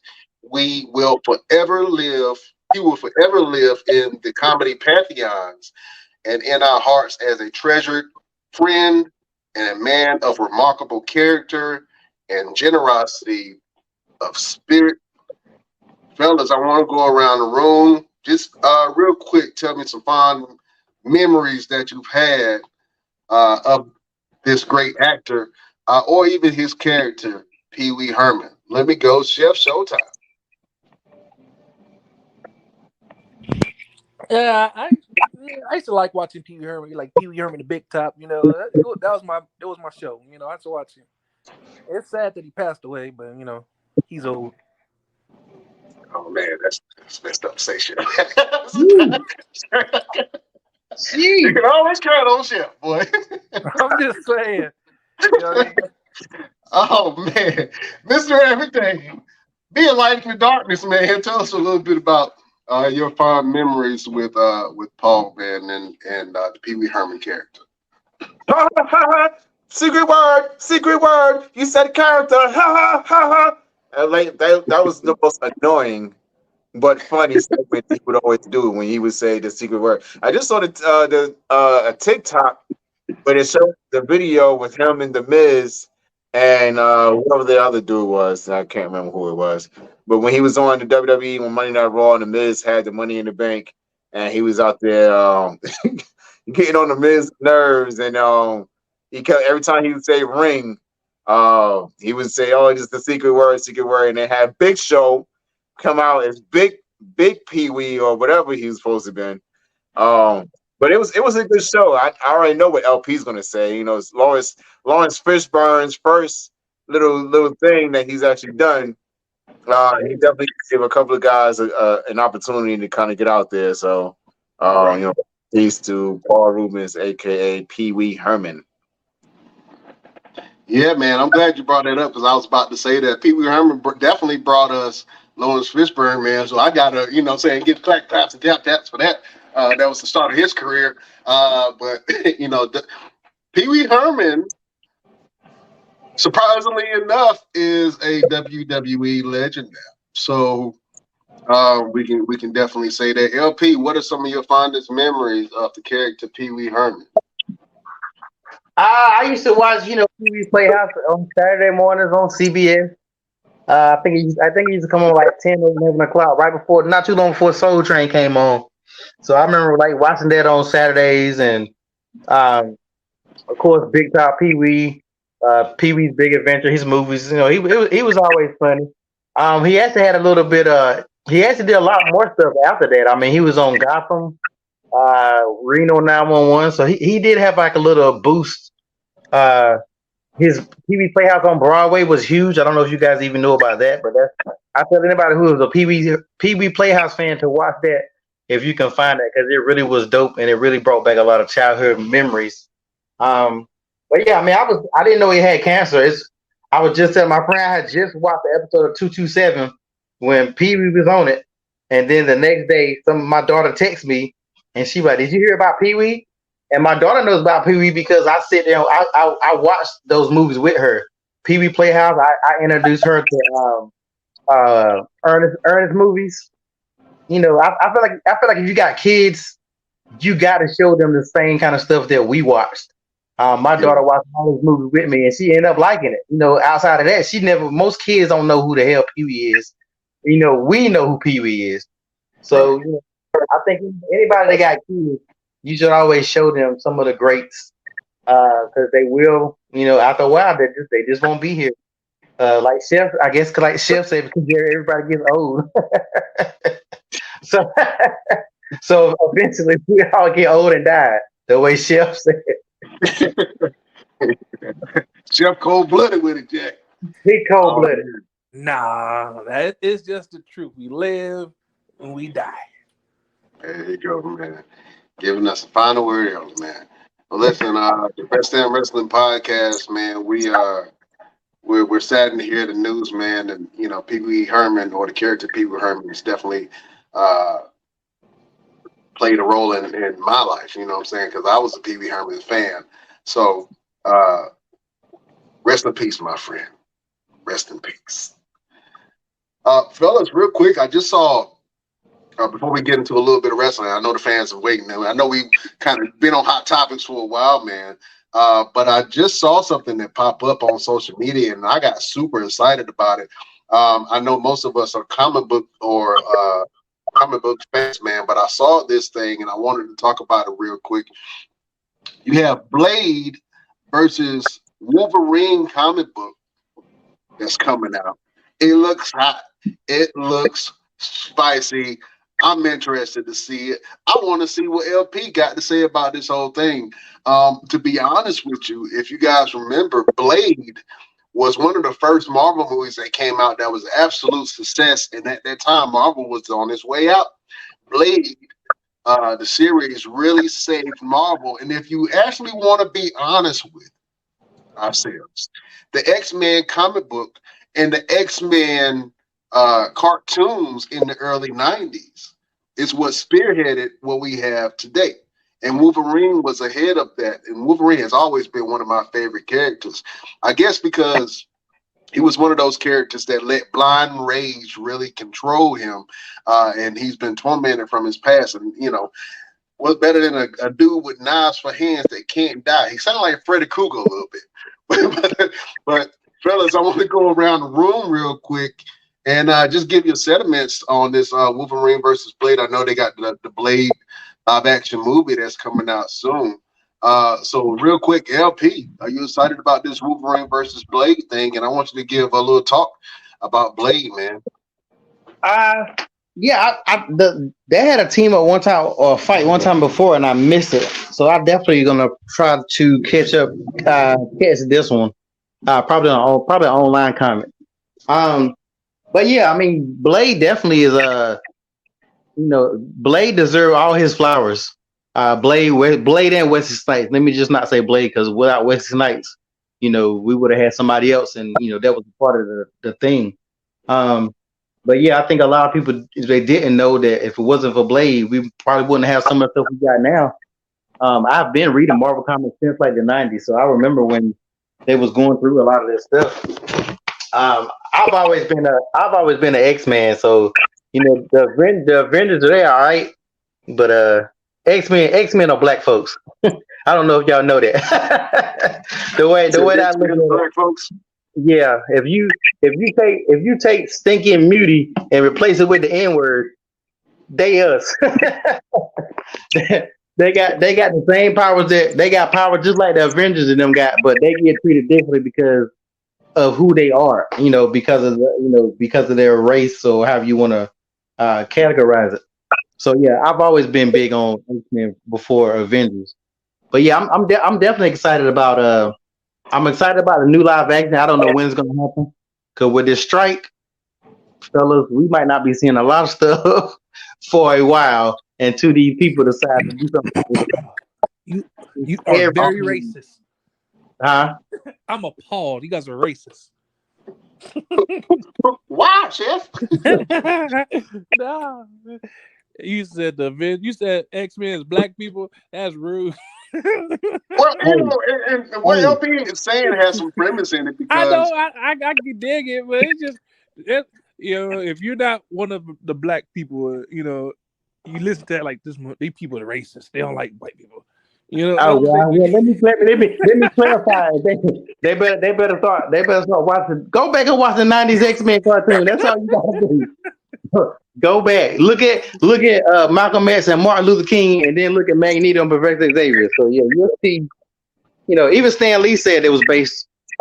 He will forever live in the comedy pantheons and in our hearts as a treasured friend and a man of remarkable character and generosity of spirit. Fellas, I want to go around the room. Just real quick, tell me some fond memories that you've had of this great actor, or even his character, Pee Wee Herman. Let me go, Chef Showtime. Yeah, I used to like watching Pee Wee Herman, like Pee Wee Herman, the Big Top. That was my show. I used to watch him. It's sad that he passed away, but he's old. Oh man, that's messed up to say shit. You can always count on Chef, boy. I'm just saying. You know what I mean? Oh man, Mr. Everything, be a light in the darkness, man. Tell us a little bit about your fond memories with Paul, man, and the Pee Wee Herman character. Secret word. You said character. Ha ha ha ha. Like that was the most annoying but funny segment he would always do when he would say the secret word. I just saw a TikTok, but it showed the video with him and the Miz and whoever the other dude was. I can't remember who it was. But when he was on the WWE when Monday Night Raw and the Miz had the Money in the Bank, and he was out there getting on the Miz nerves, and he kept, every time he would say ring, he would say, "Oh, it's the secret word," and they had Big Show come out as Big Pee Wee or whatever he was supposed to be. But it was a good show. I already know what LP's gonna say. It's Lawrence Fishburne's first little thing that he's actually done He definitely gave a couple of guys an opportunity to kind of get out there. So, peace to Paul Rubens, aka Pee Wee Herman. Yeah, man, I'm glad you brought that up because I was about to say that Pee Wee Herman definitely brought us Lawrence Fishburne, man. So I gotta, give claps and tap taps for that. That was the start of his career. But Pee Wee Herman, surprisingly enough, is a WWE legend now. So we can definitely say that. LP, what are some of your fondest memories of the character Pee Wee Herman? I used to watch, Pee Wee's Playhouse on Saturday mornings on CBS. I think he used to come on like 10 or 11 o'clock, not too long before Soul Train came on. So I remember like watching that on Saturdays, and of course Big Top Pee Wee, Pee Wee's Big Adventure, his movies. He was always funny. He actually had a little bit. He actually did a lot more stuff after that. I mean, he was on Gotham, Reno 911. So he did have like a little boost. His Pee Wee Playhouse on Broadway was huge. I don't know if you guys even know about that, but I tell anybody who was a Pee Wee Playhouse fan to watch that if you can find that, because it really was dope and it really brought back a lot of childhood memories. But yeah, I mean, I didn't know he had cancer. I was just telling my friend I had just watched the episode of 227 when Pee Wee was on it, and then the next day, my daughter texted me and she was like, "Did you hear about Pee Wee?" And my daughter knows about Pee Wee because I sit there, I watched those movies with her. Pee Wee Playhouse, I introduced her to Ernest movies. I feel like if you got kids, you got to show them the same kind of stuff that we watched. My daughter watched all those movies with me, and she ended up liking it. Outside of that, most kids don't know who the hell Pee Wee is. We know who Pee Wee is. So I think anybody that got kids, you should always show them some of the greats, because they will, after a while, they just won't be here. Like Chef, I guess, like Chef said, because everybody gets old. So eventually we all get old and die, the way Chef said. Chef cold-blooded with it, Jack. He cold-blooded. Nah, that is just the truth. We live and we die. There you go, man. Giving us the final word, man. Well, listen, the Best Damn Wrestling Podcast, man. We're saddened to hear the news, man. And Pee Wee Herman, or the character Pee Wee Herman, has definitely played a role in my life. You know what I'm saying? Because I was a Pee Wee Herman fan. So rest in peace, my friend. Rest in peace. Fellas, real quick, I just saw. Before we get into a little bit of wrestling, I know the fans are waiting. I know we've kind of been on Hot Topics for a while, man. But I just saw something that popped up on social media, and I got super excited about it. I know most of us are comic book fans, man, but I saw this thing, and I wanted to talk about it real quick. You have Blade versus Wolverine comic book that's coming out. It looks hot. It looks spicy. I'm interested to see it. I want to see what LP got to say about this whole thing. To be honest with you, if you guys remember, Blade was one of the first Marvel movies that came out that was absolute success. And at that time, Marvel was on its way out. Blade, the series, really saved Marvel. And if you actually want to be honest with ourselves, the X-Men comic book and the X-Men cartoons in the early 90s is what spearheaded what we have today. And Wolverine was ahead of that. And Wolverine has always been one of my favorite characters. I guess because he was one of those characters that let blind rage really control him. And he's been tormented from his past. And, what's better than a dude with knives for hands that can't die? He sounded like Freddy Krueger a little bit. but fellas, I want to go around the room real quick and just give you sentiments on this Wolverine versus Blade. I know they got the Blade live action movie that's coming out soon. So real quick, LP, are you excited about this Wolverine versus Blade thing? And I want you to give a little talk about Blade, man. Yeah, they had a team at one time or fight one time before, and I missed it. So I'm definitely gonna try to catch this one. Probably an online comment. But yeah, I mean, Blade definitely is Blade deserve all his flowers. Blade and Wesley Snipes. Let me just not say Blade because without Wesley Snipes, we would have had somebody else, and that was part of the thing. But yeah, I think a lot of people they didn't know that if it wasn't for Blade, we probably wouldn't have some of the stuff we got now. I've been reading Marvel comics since like the '90s, so I remember when they was going through a lot of this stuff. I've always been an X-Man, so the Avengers are there, all right, but X-Men are black folks. I don't know if y'all know that. the way that I look at black folks. yeah, if you take Stinky and Muty and replace it with the N-word, they us. they got the same powers that they got power just like the Avengers and them got, but they get treated differently because of who they are, because of their race or however you want to categorize it. So yeah, I've always been big on X-Men before Avengers. But yeah, I'm definitely excited about I'm excited about the new live action. I don't know when it's gonna happen. Cause with this strike, fellas, we might not be seeing a lot of stuff for a while until these people decide to do something. You are very racist. Huh? I'm appalled. You guys are racist. Wow, Chef. Nah. You said X-Men is black people. That's rude. Well, and what LP is saying has some premise in it because I know I can dig it, but it's just if you're not one of the black people, you listen to that like this. These people are racist. They don't like white people. Oh well, let me clarify. They better start watching. Go back and watch the '90s X-Men cartoon. That's all you gotta do. Go back. Look at Malcolm X and Martin Luther King, and then look at Magneto and Professor Xavier. So yeah, you'll see. Even Stan Lee said a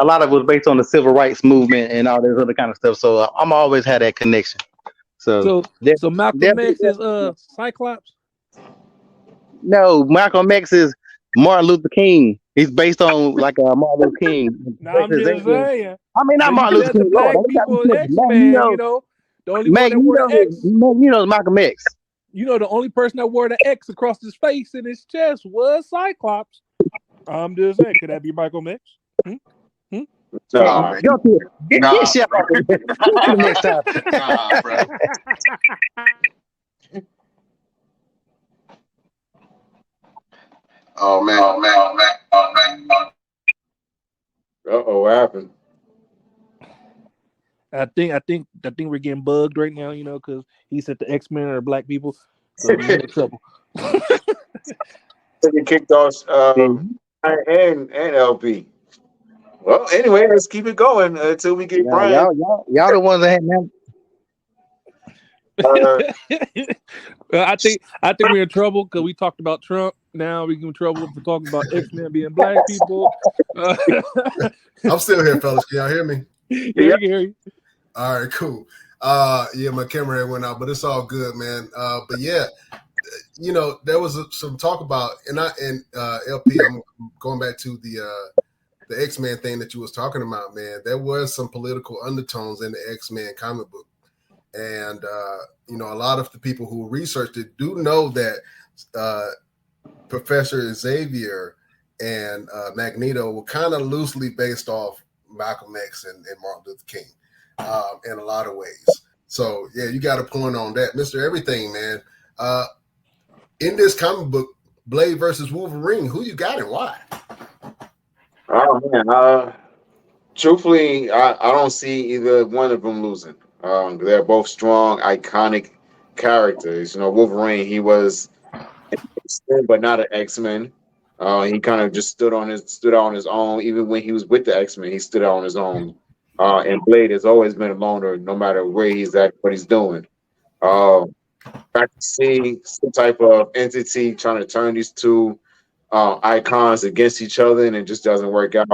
lot of it was based on the civil rights movement and all this other kind of stuff. So I'm always had that connection. So Malcolm X is Cyclops. No, Malcolm X is Martin Luther King. He's based on like Martin Luther King. No, I'm just saying. I mean, not Martin Luther King. Black people, X-Men, the only one that wore the X. Malcolm X. The only person that wore the X across his face and his chest was Cyclops. I'm just saying, could that be Michael X? Nah, get shit out of next time. Nah, bro. Oh man. What happened? I think we're getting bugged right now, because he said the X-Men are black people. So we're in trouble. They kicked off and LP. Well, anyway, let's keep it going until we get Brian. Y'all the ones that had now. I think we're in trouble because we talked about Trump. Now we're in trouble for talking about X-Men being black people. I'm still here, fellas. Can y'all hear me? Yeah, I can hear you. All right, cool. Yeah, my camera went out, but it's all good, man. But yeah, there was some talk about, and LP, I'm going back to the X-Men thing that you was talking about, man. There was some political undertones in the X-Men comic book. And, a lot of the people who researched it do know that Professor Xavier and Magneto were kind of loosely based off Malcolm X and Martin Luther King in a lot of ways. So, yeah, you got a point on that. Mr. Everything, man. In this comic book, Blade versus Wolverine, who you got and why? Oh, man. Truthfully, I don't see either one of them losing. They're both strong, iconic characters. Wolverine, he was X-Men, but not an X-Men. He kind of just stood on his own. Even when he was with the X-Men, he stood on his own. And Blade has always been a loner, no matter where he's at, what he's doing. Back to see some type of entity trying to turn these two icons against each other, and it just doesn't work out.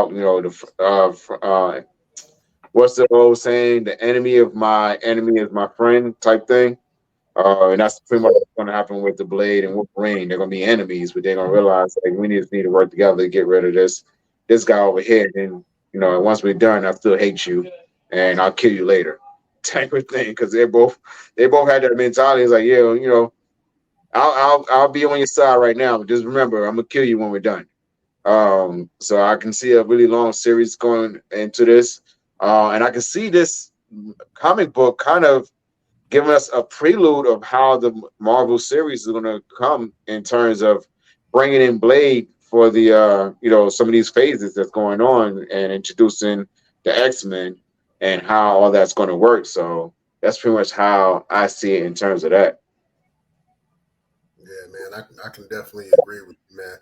What's the old saying? The enemy of my enemy is my friend type thing. And that's pretty much what's going to happen with the Blade and Wolverine. They're going to be enemies, but they're going to realize we need to work together to get rid of this guy over here. And once we're done, I still hate you, and I'll kill you later. type of thing, because they both had that mentality. It's like, yeah, you know, I'll be on your side right now, but just remember, I'm gonna kill you when we're done. So I can see a really long series going into this, and I can see this comic book kind of giving us a prelude of how the Marvel series is going to come in terms of bringing in Blade for the you know, some of these phases that's going on, and introducing the X-Men and how all that's going to work. So that's pretty much how I see it in terms of that. Yeah, man, I can definitely agree with you, man.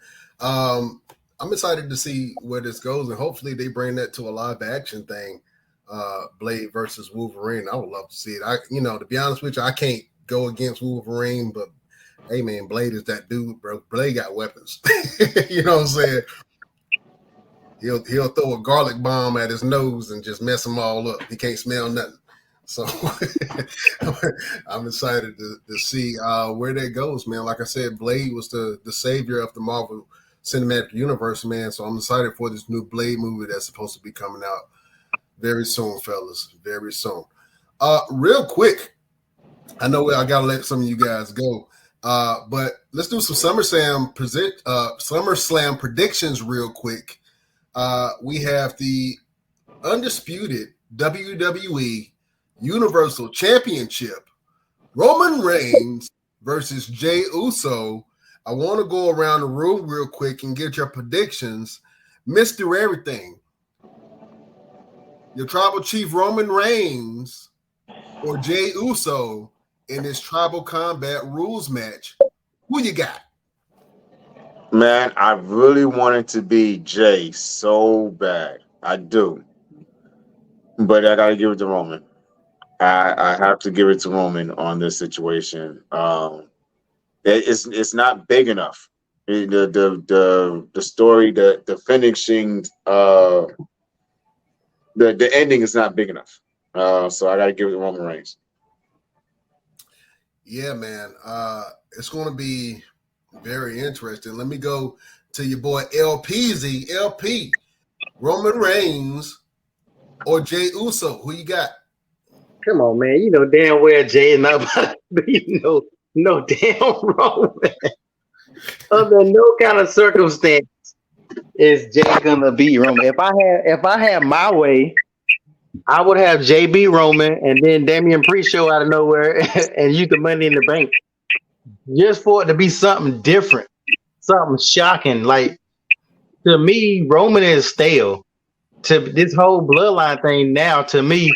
I'm excited to see where this goes, and hopefully they bring that to a live action thing. Blade versus Wolverine. I would love to see it. To be honest with you, I can't go against Wolverine, but hey, man, Blade is that dude, bro. Blade got weapons. You know what I'm saying? He'll throw a garlic bomb at his nose and just mess them all up. He can't smell nothing. So I'm excited to see where that goes, man. Like I said, Blade was the savior of the Marvel Cinematic Universe, man. So I'm excited for this new Blade movie that's supposed to be coming out very soon, fellas. Very soon. Real quick, I know I gotta let some of you guys go, but let's do some SummerSlam predictions real quick. We have the undisputed WWE Universal Championship, Roman Reigns versus Jey Uso. I want to go around the room real quick and get your predictions. Mr. Everything, your tribal chief Roman Reigns or Jey Uso in this tribal combat rules match. Who you got? Man, I really want it to be Jay so bad. I do. But I got to give it to Roman. I have to give it to Roman on this situation. It's not big enough. The story, the finishing, the ending is not big enough. So I got to give it to Roman Reigns. Yeah, man. It's going to be very interesting. Let me go to your boy LPZ. LP, Roman Reigns or Jey Uso? Who you got? Come on, man. You know damn well Jay is not about to be no damn Roman. Under no kind of circumstance is Jay gonna beat Roman. If I had my way, I would have JB Roman and then Damian Priest show out of nowhere and use the Money in the Bank. Just for it to be something different, something shocking. Like, to me, Roman is stale. To this whole bloodline thing now, to me,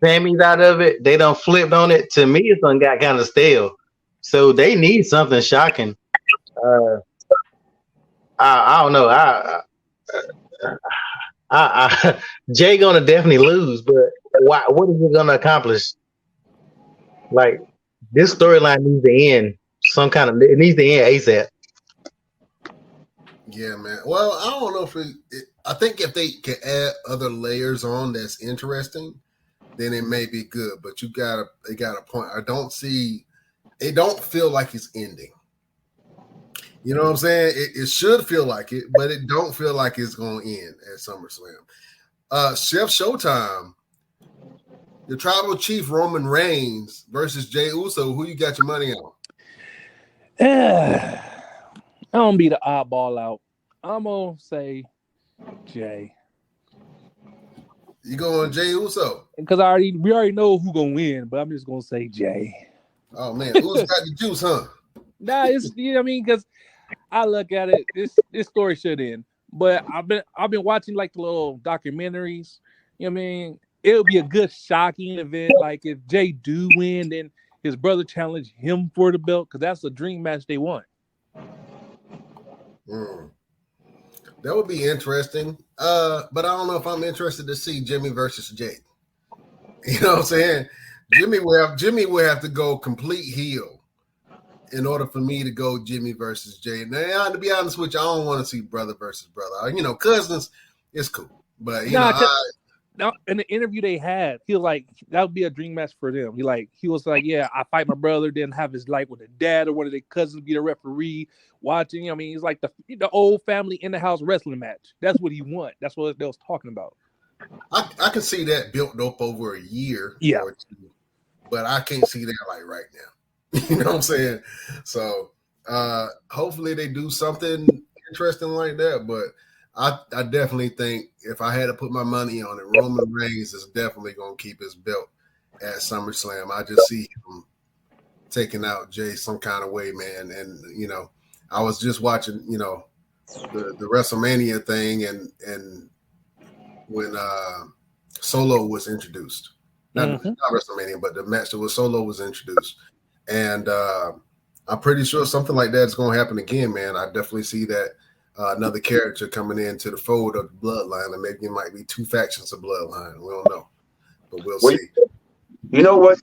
Sammy's out of it. They done flipped on it. To me, it's done got kind of stale. So they need something shocking. I don't know. Jay gonna definitely lose, but what is it gonna accomplish? Like, this storyline needs to end. It needs to end ASAP. Yeah, man. Well, I don't know if I think if they can add other layers on that's interesting, then it may be good. But they got a point. It don't feel like it's ending. You know what I'm saying? It should feel like it, but it don't feel like it's going to end at SummerSlam. Chef Showtime, the tribal chief Roman Reigns versus Jey Uso. Who you got your money on? I'm gonna be the oddball out. I'm gonna say Jay. You going Jey Uso? Because we already know who's gonna win, but I'm just gonna say Jay. Oh man, who's got the juice, huh? Nah, it's because I look at it, this story should end. But I've been watching like the little documentaries. You know what I mean? It'll be a good shocking event. Like if Jay do win, then his brother challenge him for the belt, because that's a dream match they want. That would be interesting. But I don't know if I'm interested to see Jimmy versus Jay. You know what I'm saying? Jimmy will have to go complete heel in order for me to go Jimmy versus Jay. Now, to be honest with you, I don't want to see brother versus brother. Cousins, it's cool. But now in the interview they had, he was like, that would be a dream match for them. He was like, yeah, I fight my brother, then have his with a dad or one of their cousins be the referee watching. He's like the old family in the house wrestling match. That's what he want. That's what they was talking about. I can see that built up over a year Yeah. or two, but I can't see that like right now. You know what I'm saying? So hopefully they do something interesting like that. But I definitely think if I had to put my money on it, Roman Reigns is definitely gonna keep his belt at SummerSlam. I just see him taking out Jay some kind of way, man. And you know, I was just watching, you know, the WrestleMania thing and when Solo was introduced. Not WrestleMania, but the match that was Solo was introduced. And I'm pretty sure something like that is going to happen again, man. I definitely see that another character coming into the fold of the Bloodline, and maybe it might be two factions of Bloodline. We don't know, but we'll see. You know what?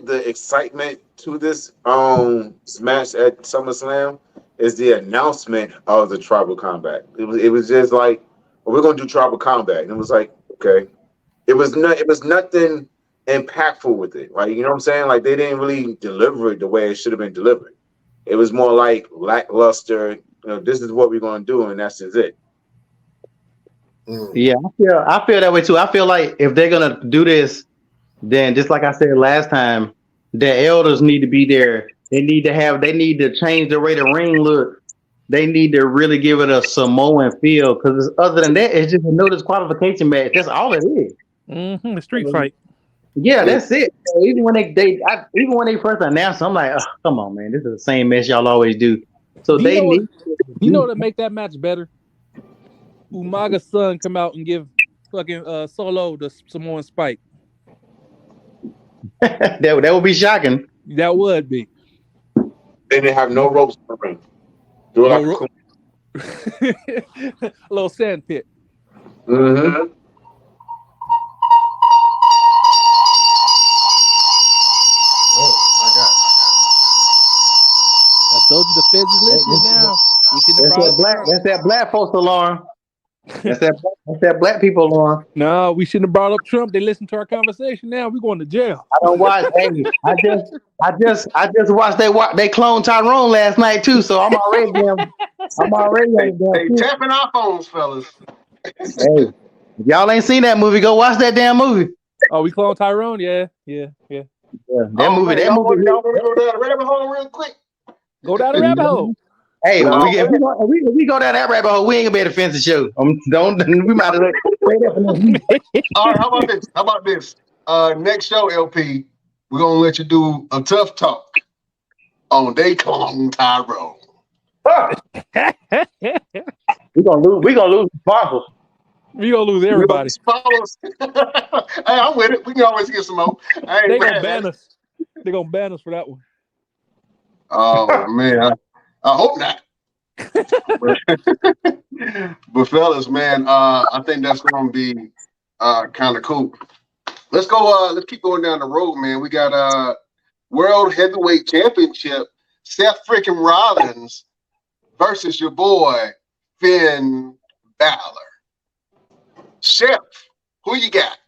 The excitement to this match at SummerSlam is the announcement of the Tribal Combat. It was just like, well, we're gonna do Tribal Combat, and it was like, okay, it was nothing impactful with it, right? You know what I'm saying? Like they didn't really deliver it the way it should have been delivered. It was more like lackluster. You know, this is what we're gonna do, and that's just it. Yeah, I feel that way too. I feel like if they're gonna do this, then just like I said last time, the elders need to be there. They need to change the way the ring look. They need to really give it a Samoan feel, because other than that, it's just a no disqualification match. That's all it is. The street fight. Yeah, that's it. Even when they first announced, I'm like, oh, come on, man, this is the same mess y'all always do. So you know to make that match better. Umaga's son come out and give fucking Solo the Samoan Spike. that would be shocking. That would be. They didn't have no ropes in the ring. Do it a little sand pit. Mm-hmm. Oh my God! I told you the feds is listening now. That's that black folks alarm. That's that black people alarm. No, we shouldn't have brought up Trump. They listen to our conversation now. We're going to jail. I don't watch. Hey, I just watched they clone Tyrone last night too. So I'm already Hey, tapping our phones, fellas. Hey, if y'all ain't seen that movie, go watch that damn movie. Oh, we clone Tyrone? Yeah. That movie. Y'all want to go down the rabbit hole real quick? Go down the rabbit hole. Hey, if we go down that rabbit hole, we ain't gonna be able to finish the show. We might as well. All right, how about this? Next show, LP, we're gonna let you do a tough talk on They Clone Tyrone. We're gonna lose sponsors. We gonna lose everybody. Hey, I'm with it. We can always get some more. They gonna ban us. They're gonna ban us for that one. Oh man, I hope not. But fellas, man, I think that's gonna be kind of cool. Let's go. Let's keep going down the road, man. We got World Heavyweight Championship. Seth freaking Rollins versus your boy Finn Balor. Chef, who you got?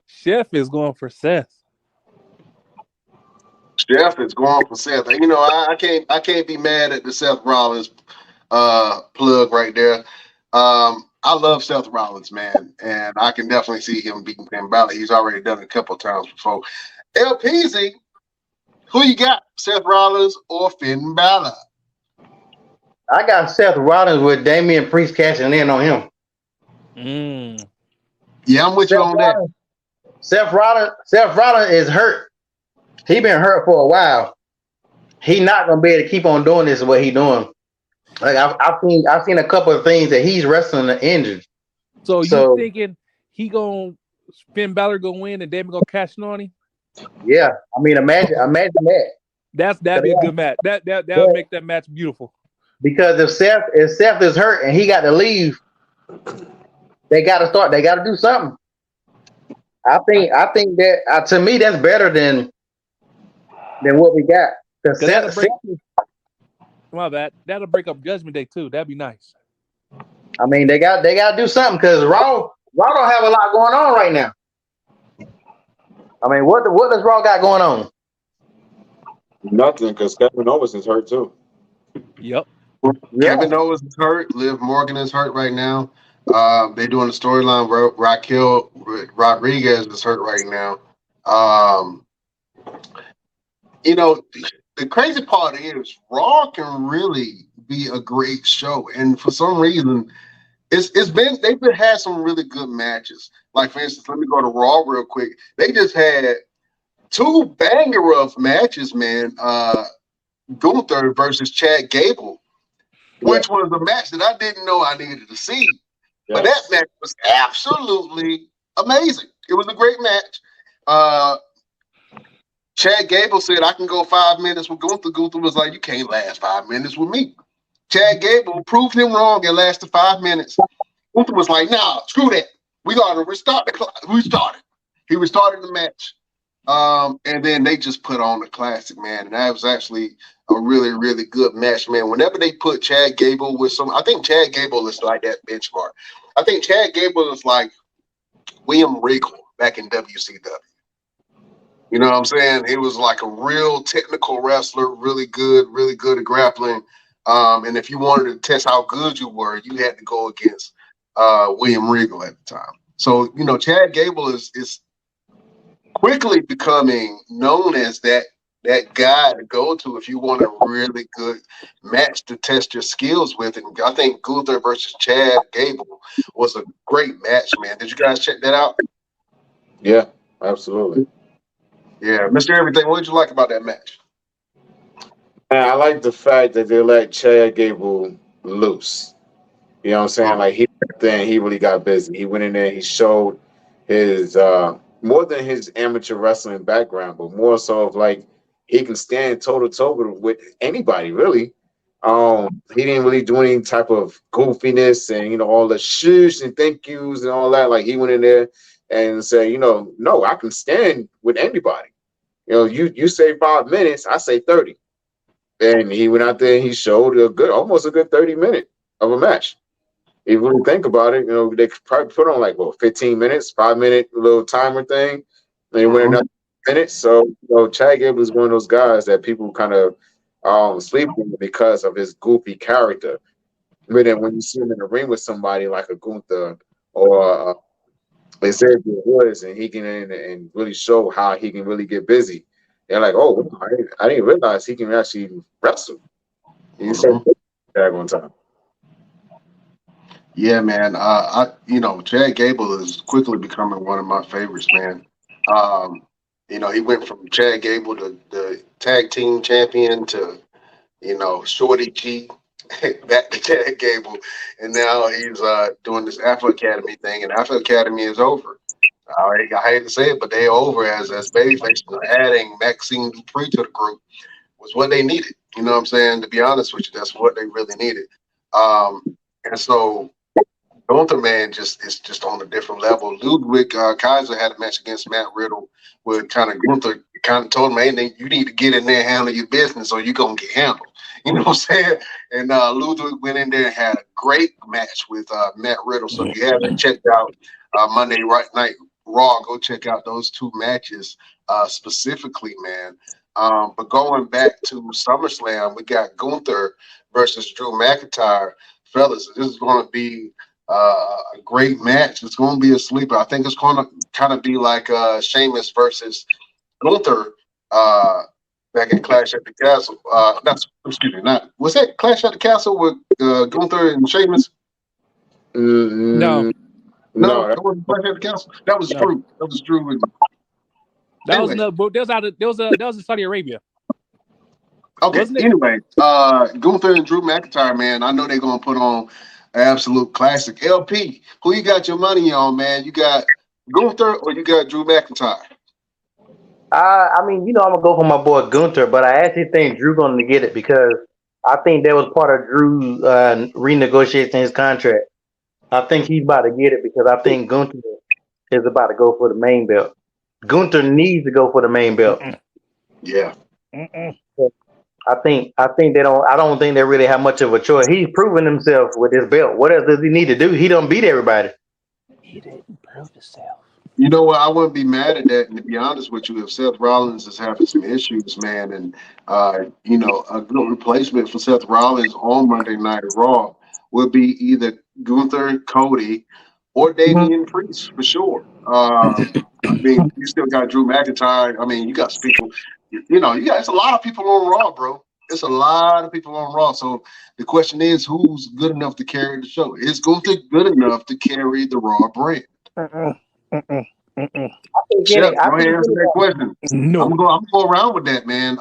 Chef is going for Seth. Chef is going for Seth. You know, I can't be mad at the Seth Rollins plug right there. I love Seth Rollins, man, and I can definitely see him beating Finn Balor. He's already done it a couple of times before. LPZ, who you got? Seth Rollins or Finn Balor? I got Seth Rollins with Damian Priest cashing in on him. Yeah, I'm with you on that. Seth Rollins is hurt. He been hurt for a while. He not gonna be able to keep on doing this what he doing. Like I've seen a couple of things that he's wrestling injured. So you thinking he gonna Finn Balor gonna win and Damian gonna cash in on him? Yeah, I mean imagine that. That'd be a good match. That'll make that match beautiful. Because if Seth is hurt and he got to leave, they got to start. They got to do something. I think that to me that's better than what we got. That'll break up Judgment Day too. That'd be nice. I mean, they got to do something because Raw don't have a lot going on right now. I mean, what does Raw got going on? Nothing, because Kevin Owens is hurt too. Yep. Kevin Owens is hurt. Liv Morgan is hurt right now. They're doing a storyline where Raquel Rodriguez is hurt right now. You know, the crazy part is Raw can really be a great show, and for some reason, they've had some really good matches. Like for instance, let me go to Raw real quick. They just had two banger of matches, man. Gunther versus Chad Gable, which was a match that I didn't know I needed to see. But that match was absolutely amazing. It was a great match. Chad Gable said, I can go 5 minutes with Gunther. Gunther was like, you can't last 5 minutes with me. Chad Gable proved him wrong and lasted 5 minutes. Gunther was like, nah, screw that. We got to restart the clock. He restarted the match. And then they just put on the classic, man. And that was actually a really, really good match, man. Whenever they put Chad Gable with I think Chad Gable is like that benchmark. I think Chad Gable is like William Regal back in WCW. You know what I'm saying? He was like a real technical wrestler, really good at grappling. And if you wanted to test how good you were, you had to go against William Regal at the time. So, you know, Chad Gable is quickly becoming known as that guy to go to if you want a really good match to test your skills with. And I think Gunther versus Chad Gable was a great match, man. Did you guys check that out? Yeah, absolutely. Yeah, Mr. Everything, what did you like about that match? And I like the fact that they let Chad Gable loose. You know what I'm saying? Like he really got busy. He went in there, he showed his more than his amateur wrestling background, but more so of like he can stand toe to toe with anybody, really. He didn't really do any type of goofiness and all the shush and thank yous and all that. Like he went in there and said, no, I can stand with anybody. You say 5 minutes, I say 30. And he went out there and he showed almost a good 30 minutes of a match. If you really think about it, they could probably put on like 15 minutes, 5 minute little timer thing. Then he went another minute. So Chad Gable is one of those guys that people kind of sleep on because of his goofy character. But then when you see him in the ring with somebody like a Gunther or Xavier Woods, and he can and really show how he can really get busy. They're like, oh, I didn't realize he can actually wrestle. He said that one time. Yeah, man. Chad Gable is quickly becoming one of my favorites, man. He went from Chad Gable to the tag team champion to, Shorty G, back to Chad Gable, and now he's doing this Alpha Academy thing, and Alpha Academy is over. I hate to say it, but they're over as babyface. Adding Maxine Dupree to the group was what they needed. You know what I'm saying? To be honest with you, that's what they really needed. And so Gunther, man, is just on a different level. Ludwig Kaiser had a match against Matt Riddle where Gunther told him, hey, you need to get in there and handle your business or you're going to get handled. You know what I'm saying? And Ludwig went in there and had a great match with Matt Riddle. So if you haven't checked out Monday Night Raw, go check out those two matches specifically, man. But going back to SummerSlam, we got Gunther versus Drew McIntyre. Fellas, this is going to be a great match. It's going to be a sleeper. I think it's going to kind of be like Sheamus versus Gunther back in Clash at the Castle. Was that Clash at the Castle with Gunther and Sheamus? No, that wasn't Clash at the Castle. That was Drew. That was Drew. That was in Saudi Arabia. Okay. Anyway, Gunther and Drew McIntyre, man. I know they're gonna put on an absolute classic. LP, who you got your money on, man? You got Gunther or you got Drew McIntyre? I'm gonna go for my boy Gunther, but I actually think Drew gonna get it because I think that was part of Drew renegotiating his contract. I think he's about to get it because I think Gunther is about to go for the main belt. Gunther needs to go for the main belt. Yeah. I think they don't. I don't think they really have much of a choice. He's proven himself with his belt. What else does he need to do? He don't beat everybody. He didn't prove himself. You know what? I wouldn't be mad at that. And to be honest with you, if Seth Rollins is having some issues, man, and a good replacement for Seth Rollins on Monday Night Raw would be either Gunther, Cody, or Damian Priest for sure. I mean, you still got Drew McIntyre. I mean, you got some people. You know, it's a lot of people on Raw, bro. It's a lot of people on Raw. So the question is, who's good enough to carry the show? Is Gunther good enough to carry the Raw brand? Chef, go ahead and answer that question. No. I'm gonna go around with that, man.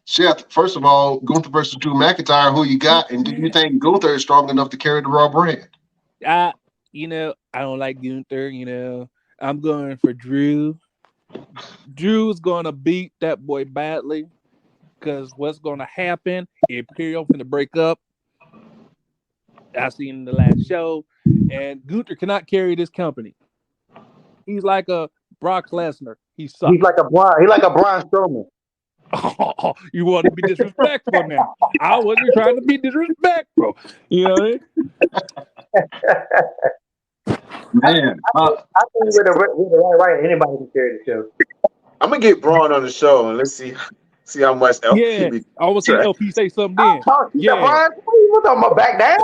Chef, first of all, Gunther versus Drew McIntyre, who you got, and do you think Gunther is strong enough to carry the Raw brand? I don't like Gunther. I'm going for Drew. Drew's gonna beat that boy badly because what's gonna happen? Imperial finna break up. I seen in the last show, and Gunther cannot carry this company. He's like a Brock Lesnar. He sucks. He's like a Braun Strowman. Oh, you want to be disrespectful now? I wasn't trying to be disrespectful. You know what I mean? Man, I think with the right, anybody can carry the show. I'm gonna get Braun on the show and let's see how much LP. Yeah, I want to see LP say something then. Yeah, Brian, what talking about back down?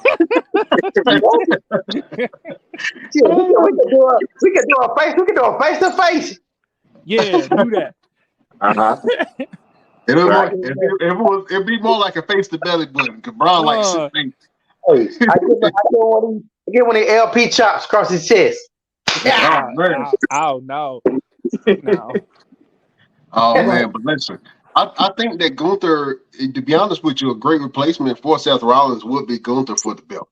We could do a face to face. Yeah, do that. It'd be more like a face to belly button. Cause Braun like six feet. Hey, I get one of the LP chops across his chest. Oh man. No. Oh man, but listen, I think that Gunther, to be honest with you, a great replacement for Seth Rollins would be Gunther for the belt.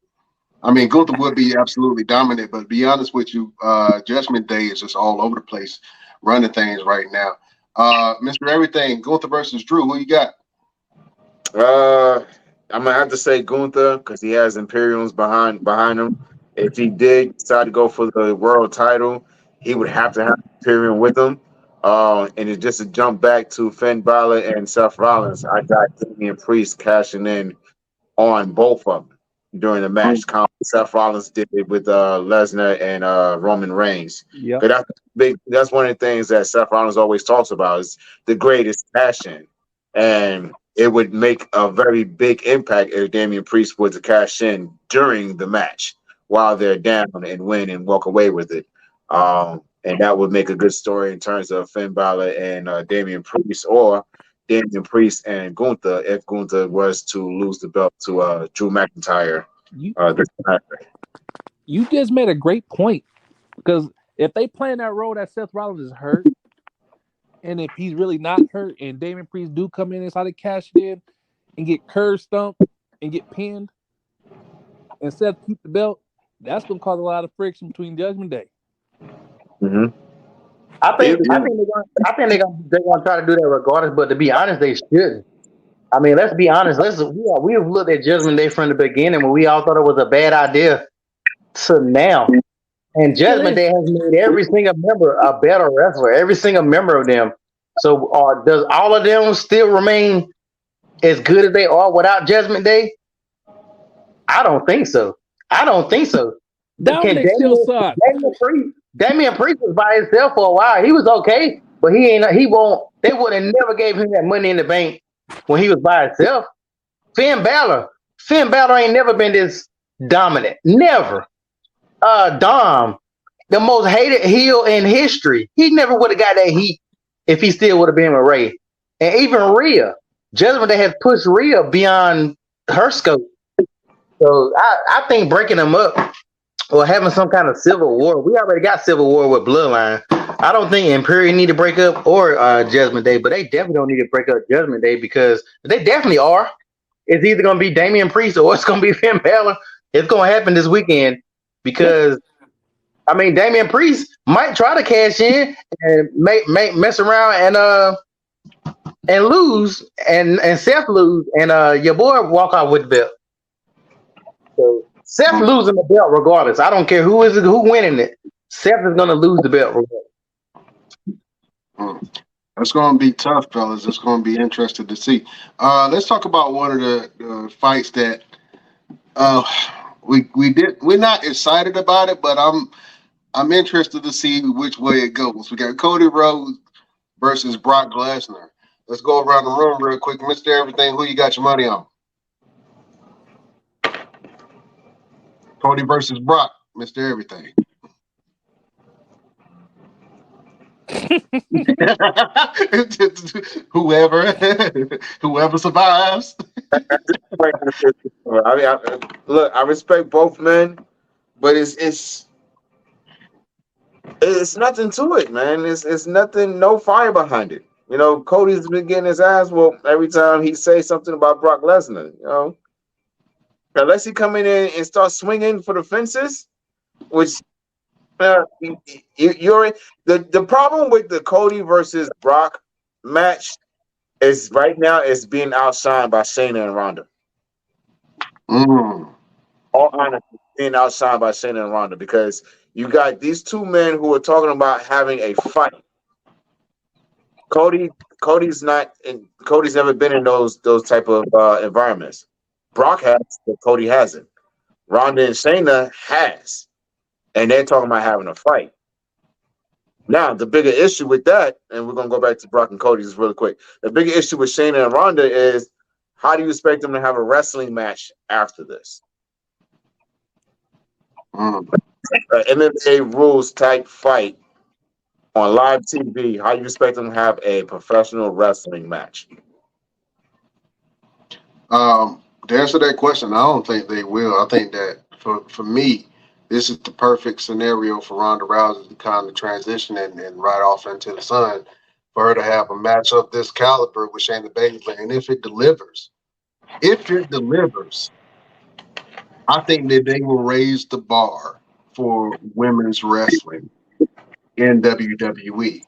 I mean, Gunther would be absolutely dominant, but to be honest with you, Judgment Day is just all over the place running things right now. Mr. Everything, Gunther versus Drew, who you got? I'm gonna have to say Gunther because he has Imperiums behind him. If he did decide to go for the world title, he would have to have Imperium with him. And it's just a jump back to Finn Balor and Seth Rollins. I got Damian Priest cashing in on both of them during the match. Seth Rollins did it with Lesnar and Roman Reigns. Yeah, that's one of the things that Seth Rollins always talks about is the greatest passion, and it would make a very big impact if Damian Priest was to cash in during the match while they're down and win and walk away with it. And that would make a good story in terms of Finn Balor and Damian Priest, or Damian Priest and Gunther if Gunther was to lose the belt to Drew McIntyre. You just made a great point, because if they plan that role that Seth Rollins is hurt, and if he's really not hurt, and Damian Priest do come in inside of cash in and get curb stomped and get pinned, and Seth keep the belt, that's gonna cause a lot of friction between Judgment Day. Mm-hmm. I think they're gonna try to do that regardless. But to be honest, they shouldn't. I mean, let's be honest. We've looked at Judgment Day from the beginning when we all thought it was a bad idea to now. And Judgment Day has made every single member a better wrestler. Every single member of them. So does all of them still remain as good as they are without Judgment Day? I don't think so. Dominic still sucks. Damian Priest was by himself for a while. He was okay, but they would have never gave him that Money in the Bank when he was by himself. Finn Balor ain't never been this dominant. Never. Dom, the most hated heel in history. He never would have got that heat if he still would have been with Ray. And even Rhea. Judgment Day has pushed Rhea beyond her scope. So I think breaking them up or having some kind of civil war. We already got civil war with Bloodline. I don't think Imperium need to break up or Judgment Day, but they definitely don't need to break up Judgment Day because they definitely are. It's either going to be Damian Priest or it's going to be Finn Balor. It's going to happen this weekend because, I mean, Damian Priest might try to cash in and mess around and lose and Seth lose and your boy walk out with the belt. So Seth losing the belt regardless. I don't care who winning it. Seth is going to lose the belt regardless. It's going to be tough, fellas. It's going to be interesting to see. Let's talk about one of the fights that we're not excited about it, but I'm interested to see which way it goes. We got Cody Rhodes versus Brock Lesnar. Let's go around the room real quick. Mr. Everything, who you got your money on? Cody versus Brock, Mr. Everything. whoever survives. Look, I respect both men, but it's nothing to it, man. It's nothing, no fire behind it. You know, Cody's been getting his ass whooped every time he says something about Brock Lesnar. You know, unless he come in and start swinging for the fences, which you're the problem with the Cody versus Brock match is right now is being outshined by Shayna and Ronda. All honesty, being outshined by Shayna and Ronda, because you got these two men who are talking about having a fight. Cody's never been in those type of environments. Brock has, but Cody hasn't. Ronda and Shayna has, and they're talking about having a fight. Now, the bigger issue with that, and we're gonna go back to Brock and Cody just really quick. The bigger issue with Shayna and Ronda is, how do you expect them to have a wrestling match after this? MMA rules type fight on live TV. How do you expect them to have a professional wrestling match? To answer that question, I don't think they will. I think that for me, this is the perfect scenario for Ronda Rousey to kind of transition and ride off into the sun, for her to have a match of this caliber with Shayna Baszler. And if it delivers, I think that they will raise the bar for women's wrestling in WWE.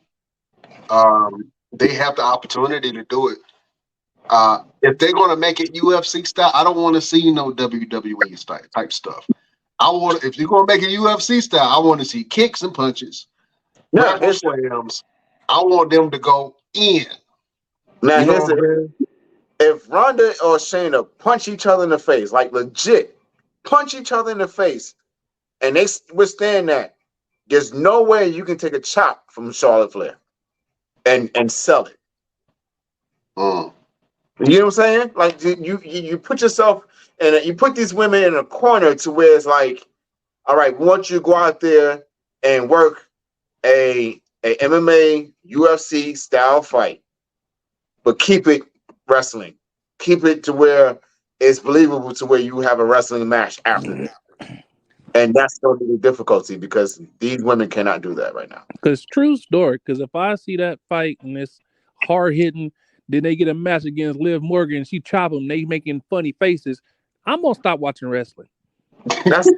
They have the opportunity to do it. If they're going to make it UFC style, I don't want to see no WWE type stuff. If you're going to make it UFC style, I want to see kicks and punches. No, slams. I want them to go in. Now, you know if Ronda or Shayna punch each other in the face, like legit, punch each other in the face, and they withstand that, there's no way you can take a chop from Charlotte Flair and sell it. You know what I'm saying? Like you put yourself and you put these women in a corner to where it's like, all right, we want you to go out there and work a MMA UFC style fight, but keep it wrestling. Keep it to where it's believable, to where you have a wrestling match after this. And that's going to be the difficulty, because these women cannot do that right now. Because true story, because if I see that fight and it's hard hitting, then they get a match against Liv Morgan and she chop them, they making funny faces, I'm going to stop watching wrestling. That's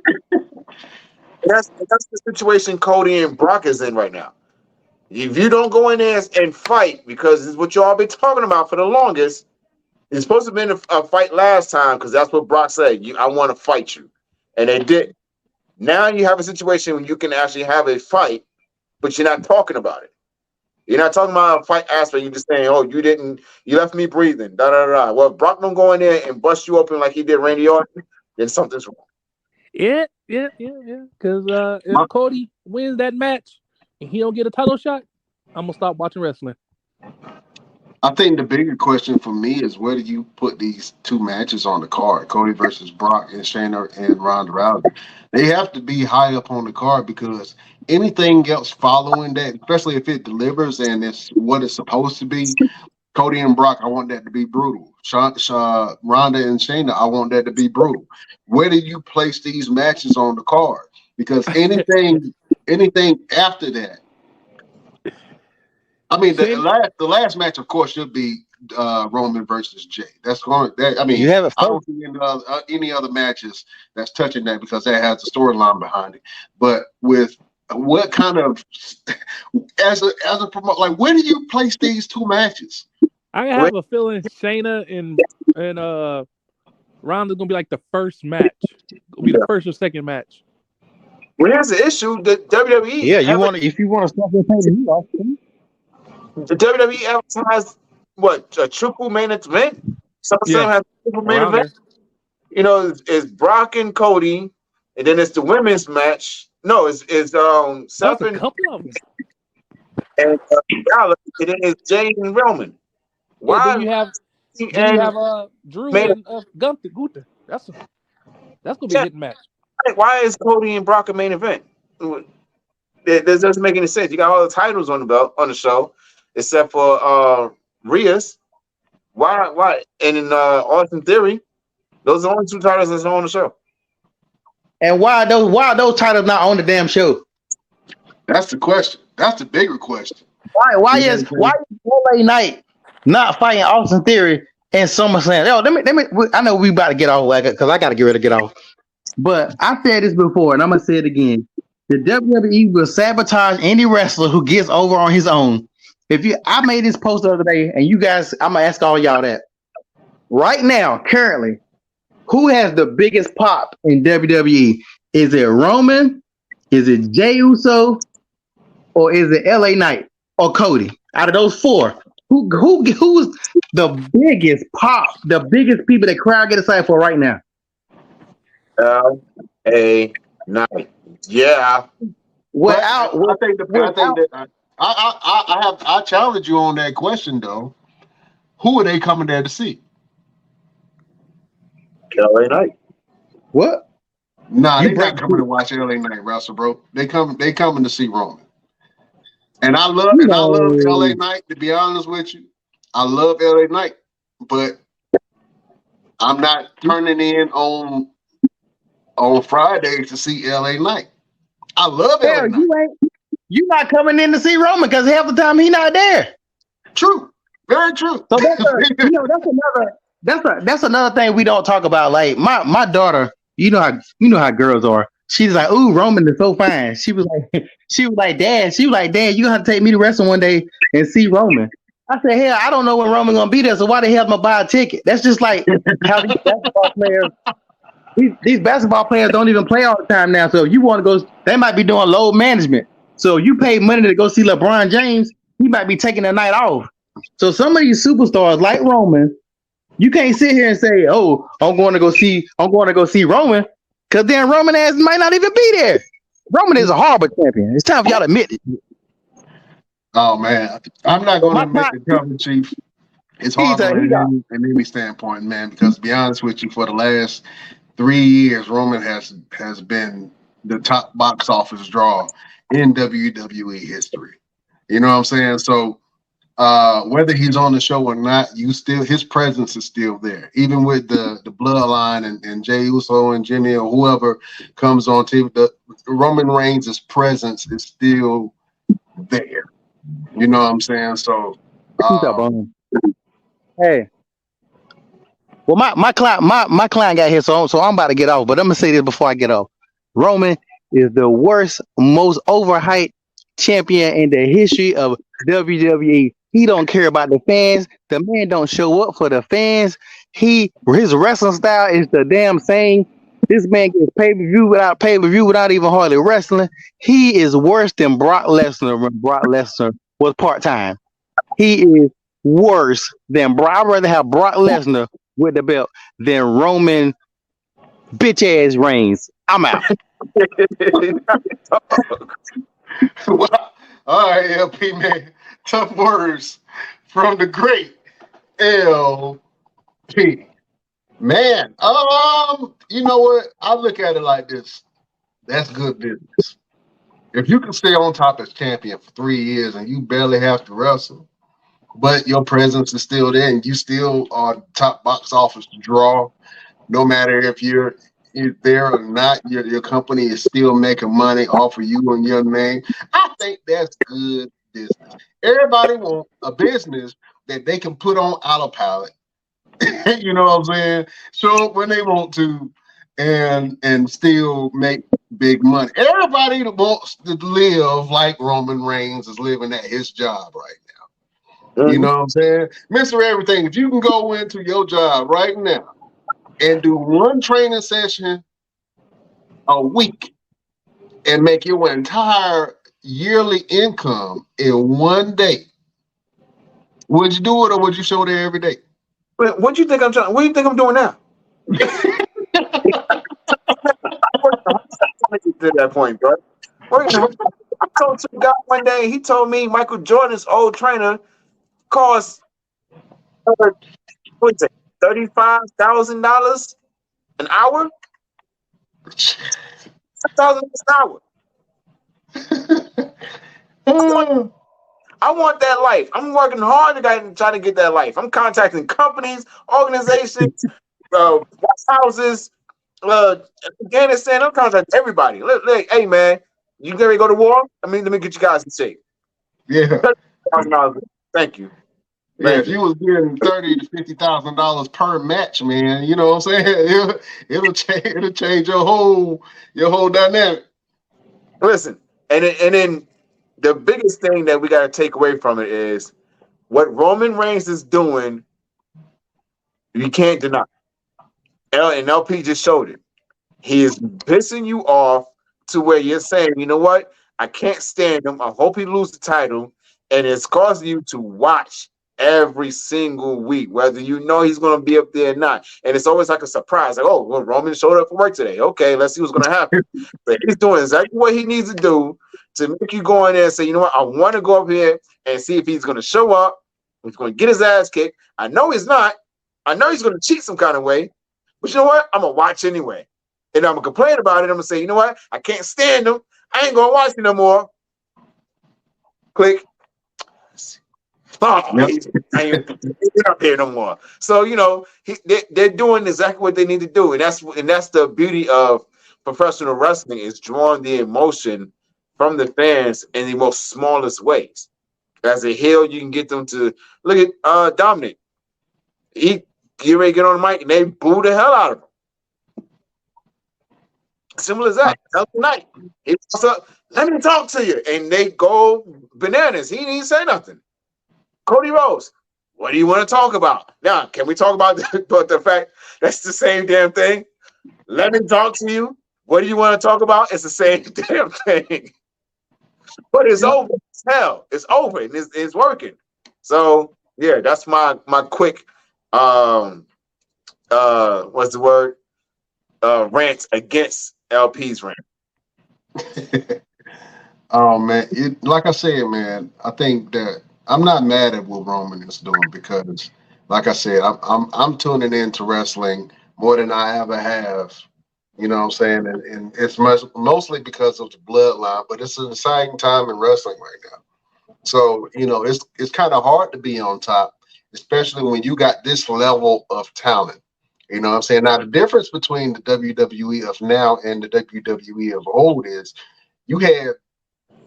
the situation Cody and Brock is in right now. If you don't go in there and fight, because it's what y'all been talking about for the longest, it's supposed to have been a fight last time, because that's what Brock said. I want to fight you. And they did. Now you have a situation where you can actually have a fight, but you're not talking about it. You're not talking about a fight aspect. You're just saying, oh, you left me breathing. Da da da. Well, if Brock don't go in there and bust you open like he did Randy Orton, then something's wrong. Yeah. Because if Cody wins that match and he don't get a title shot, I'm gonna stop watching wrestling. I think the bigger question for me is, where do you put these two matches on the card? Cody versus Brock and Shayna and Ronda Rousey. They have to be high up on the card, because anything else following that, especially if it delivers and it's what it's supposed to be, Cody and Brock, I want that to be brutal. Ronda and Shayna, I want that to be brutal. Where do you place these matches on the card? Because anything after that, I mean, the last match, of course, should be Roman versus Jay. That's going. I mean, You have it I don't see any other matches that's touching that, because that has a storyline behind it. But with what kind of as a promoter, like, where do you place these two matches? I have a feeling Shayna and Ronda's gonna be like the first match. It'll be the first or second match. Well, here's the issue: the WWE. Yeah, if you want to stop the heat off. The WWE advertised a triple main event. Some of them have triple main event. You know, it's Brock and Cody, and then it's the women's match. No, it's Seth and Gallagher, and then it's Jay and Roman. Why? Yeah, you have Drew and Gunther. That's gonna be a hit match. Why is Cody and Brock a main event? It doesn't make any sense. You got all the titles on the belt on the show, except for Rhea's. Why? And in Austin Theory, those are the only two titles that's on the show. And why are those titles not on the damn show? That's the question. That's the bigger question. Why is LA Knight not fighting Austin Theory and SummerSlam? Yo, let me. I know we about to get off because I got to get ready to get off. But I said this before, and I'm gonna say it again. The WWE will sabotage any wrestler who gets over on his own. I made this post the other day, and you guys, I'm gonna ask all y'all that. Right now, currently, who has the biggest pop in WWE? Is it Roman? Is it Jey Uso? Or is it LA Knight or Cody? Out of those four, who's the biggest pop, the biggest people that crowd get excited for right now? LA Knight. Yeah. I challenge you on that question though. Who are they coming there to see? LA Knight. What? Nah, they're not coming to watch LA Knight wrestle, bro. They coming to see Roman. And I love LA Knight, to be honest with you. I love LA Knight, but I'm not turning in on Fridays to see LA Knight. I love LA Knight. You not coming in to see Roman because half the time he not there. True. Very true. So that's another thing we don't talk about. Like my daughter, you know how girls are. She's like, "Ooh, Roman is so fine." She was like, "Dad," you gonna have to take me to wrestling one day and see Roman. I said, "Hell, I don't know when Roman gonna be there, so why the hell am I buy a ticket?" That's just like how these basketball players. These basketball players don't even play all the time now. So if you want to go, they might be doing load management. So you pay money to go see LeBron James, he might be taking a night off. So some of these superstars like Roman, you can't sit here and say, "Oh, I'm going to go see Roman," because then Roman ass might not even be there. Roman is a horrible champion. It's time for y'all to admit it. Oh man, I'm not going to admit the cover, Chief. It's horrible in any standpoint, man. Because to be honest with you, for the last 3 years, Roman has been the top box office draw in WWE history. You know what I'm saying? So whether he's on the show or not, his presence is still there. Even with the bloodline and Jey Uso and Jimmy or whoever comes on TV, the Roman Reigns' presence is still there. You know what I'm saying? So hey. Well, my client got here, so I'm about to get off. But I'm gonna say this before I get off. Roman is the worst, most overhyped champion in the history of WWE. He don't care about the fans. The man don't show up for the fans. His wrestling style is the damn same. This man gets pay-per-view without even hardly wrestling. He is worse than Brock Lesnar when Brock Lesnar was part-time. He is worse than Brock. I'd rather have Brock Lesnar with the belt than Roman bitch ass Reigns. I'm out. Well, all right, LP man. Tough words from the great LP. Man, you know what? I look at it like this. That's good business. If you can stay on top as champion for 3 years and you barely have to wrestle, but your presence is still there and you still are top box office draw, no matter if you're there or not, your company is still making money off of you and your name. I think that's good business. Everybody wants a business that they can put on autopilot. You know what I'm saying? Show up when they want to and still make big money. Everybody that wants to live like Roman Reigns is living at his job right now. Mm-hmm. You know what I'm saying? Mr. Everything, if you can go into your job right now and do one training session a week and make your entire yearly income in one day, would you do it or would you show there every day? What do you think I'm trying? What do you think I'm doing now? To that point, bro. I told some guy one day. He told me Michael Jordan's old trainer cost what's it, $35,000 an hour. $1,000 an hour. I want that life. I'm working hard to try to get that life. I'm contacting companies, organizations, houses, Afghanistan. I'm contacting everybody. Hey man, you ready to go to war? I mean, let me get you guys in shape. Yeah. $1,000. Thank you. Yeah, if you was getting $30,000 to $50,000 per match, man, you know what I'm saying? It'll change your whole dynamic. Listen, and then the biggest thing that we got to take away from it is what Roman Reigns is doing. You can't deny. And LP just showed it. He is pissing you off to where you're saying, you know what? I can't stand him. I hope he loses the title, and it's causing you to watch every single week, whether you know he's going to be up there or not. And it's always like a surprise, like, oh, well, Roman showed up for work today. Okay, let's see what's going to happen. But he's doing exactly what he needs to do to make you go in there and say, you know what, I want to go up here and see if he's going to show up. He's going to get his ass kicked. I know he's not. I know he's going to cheat some kind of way. But you know what? I'm going to watch anyway. And I'm going to complain about it. I'm going to say, you know what? I can't stand him. I ain't going to watch it no more. Click. Oh, I ain't up there no more. So, you know, they're doing exactly what they need to do. And that's the beauty of professional wrestling, is drawing the emotion from the fans in the most smallest ways. As a heel, you can get them to look at Dominic. He get ready to get on the mic and they boo the hell out of him. Simple as that. Night. He wants up, let me talk to you. And they go bananas. He didn't say nothing. Cody Rhodes, what do you want to talk about? Now, can we talk about the fact that's the same damn thing? Let me talk to you. What do you want to talk about? It's the same damn thing. But it's over. It's hell. It's over. And it's working. So, yeah, that's my quick what's the word? Rant against LP's rant. Oh man, like I said, man, I think that I'm not mad at what Roman is doing, because, like I said, I'm tuning into wrestling more than I ever have. You know what I'm saying? And it's mostly because of the bloodline, but it's an exciting time in wrestling right now. So, you know, it's kind of hard to be on top, especially when you got this level of talent. You know what I'm saying? Now, the difference between the WWE of now and the WWE of old is you had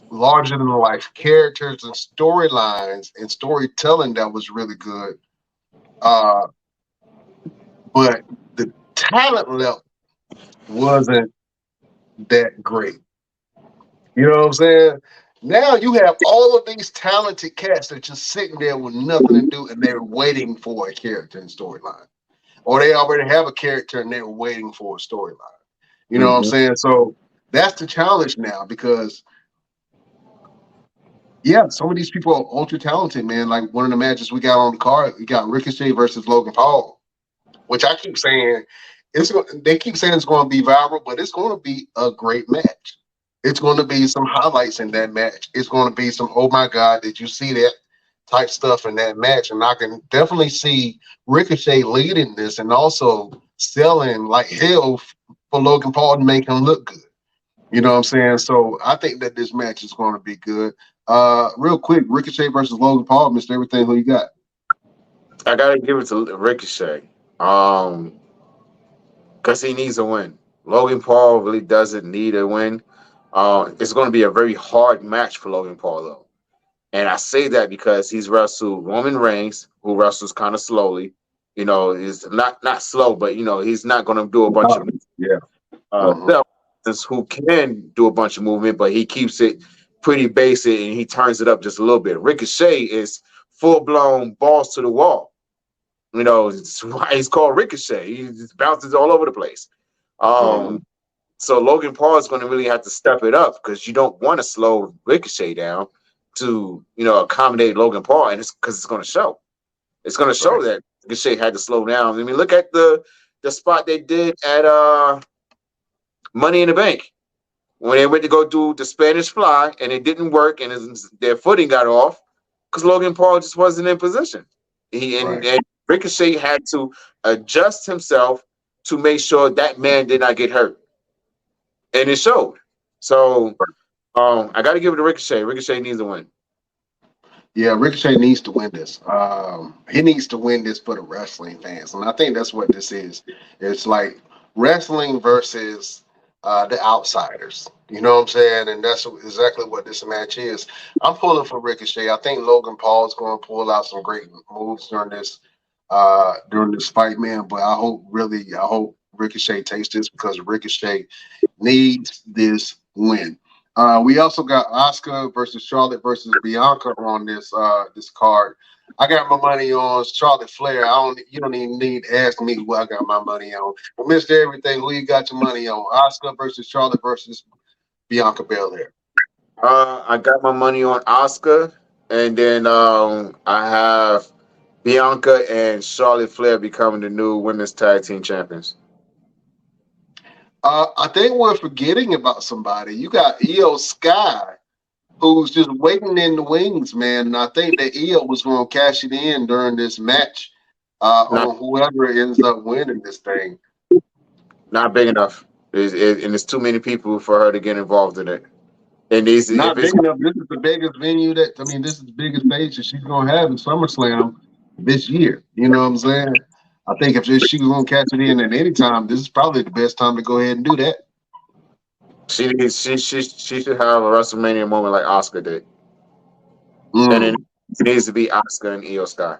larger than life characters and storylines and storytelling that was really good. But the talent level wasn't that great. You know what I'm saying? Now you have all of these talented cats that just sitting there with nothing to do, and they're waiting for a character and storyline. Or they already have a character and they're waiting for a storyline. You know what I'm saying? So that's the challenge now, because yeah, some of these people are ultra talented, man. Like one of the matches we got on the card, we got Ricochet versus Logan Paul, which I keep saying they keep saying it's going to be viral, but it's going to be a great match. It's going to be some highlights in that match. It's going to be some, oh my God, did you see that type stuff in that match? And I can definitely see Ricochet leading this and also selling like hell for Logan Paul to make him look good. You know what I'm saying? So I think that this match is going to be good. Real quick, Ricochet versus Logan Paul, Mr. Everything, who you got? I gotta give it to Ricochet. Because he needs a win. Logan Paul really doesn't need a win. It's going to be a very hard match for Logan Paul, though. And I say that because he's wrestled Roman Reigns, who wrestles kind of slowly. You know, is not slow, but, you know, he's not going to do a bunch of who can do a bunch of movement, but he keeps it pretty basic and he turns it up just a little bit. Ricochet is full-blown balls to the wall. You know, it's why he's called Ricochet. He just bounces all over the place. So Logan Paul is going to really have to step it up, because you don't want to slow Ricochet down to, you know, accommodate Logan Paul, and it's because it's going to show. It's going to show that Ricochet had to slow down. I mean, look at the spot they did at Money in the Bank when they went to go do the Spanish Fly, and it didn't work, and their footing got off because Logan Paul just wasn't in position. And Ricochet had to adjust himself to make sure that man did not get hurt. and it showed. So I got to give it to Ricochet. Ricochet needs to win. Yeah, Ricochet needs to win this. He needs to win this for the wrestling fans, and I think that's what this is. It's like wrestling versus the outsiders. You know what I'm saying? And that's exactly what this match is. I'm pulling for Ricochet. I think Logan Paul is going to pull out some great moves during this fight, man. But I hope Ricochet takes this because Ricochet needs this win. We also got Asuka versus Charlotte versus Bianca on this card. I got my money on Charlotte Flair. You don't even need to ask me who I got my money on. Well, Mr. Everything, who you got your money on? Asuka versus Charlotte versus Bianca Belair. I got my money on Asuka, and then I have Bianca and Charlotte Flair becoming the new women's tag team champions. I think we're forgetting about somebody. You got Io Sky, who's just waiting in the wings, man. And I think that Io was going to cash it in during this match on whoever ends up winning this thing. Not big enough. And it's too many people for her to get involved in it. And these not big enough. This is the biggest venue this is the biggest stage that she's going to have in SummerSlam this year. You know what I'm saying? I think if she's going to catch it in at any time, this is probably the best time to go ahead and do that. She should have a WrestleMania moment like Asuka did. And it needs to be Asuka and Io Sky.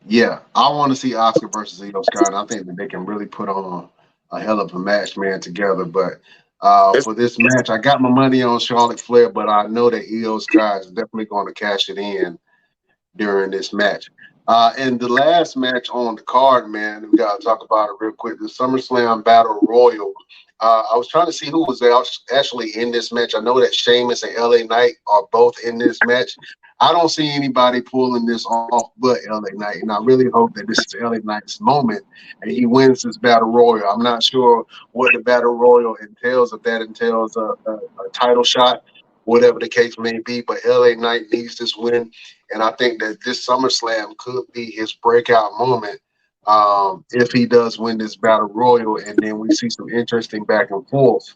Yeah, I want to see Asuka versus Io Sky, and I think that they can really put on a hell of a match, man, together. But for this match, I got my money on Charlotte Flair, but I know that Io Sky is definitely going to cash it in during this match. And the last match on the card, man, we got to talk about it real quick. The SummerSlam Battle Royal. I was trying to see who was actually in this match. I know that Sheamus and LA Knight are both in this match. I don't see anybody pulling this off but LA Knight, and I really hope that this is LA Knight's moment and he wins this Battle Royal. I'm not sure what the Battle Royal entails, if that entails a title shot, whatever the case may be, but LA Knight needs this win, and I think that this SummerSlam could be his breakout moment if he does win this Battle Royal, and then we see some interesting back and forth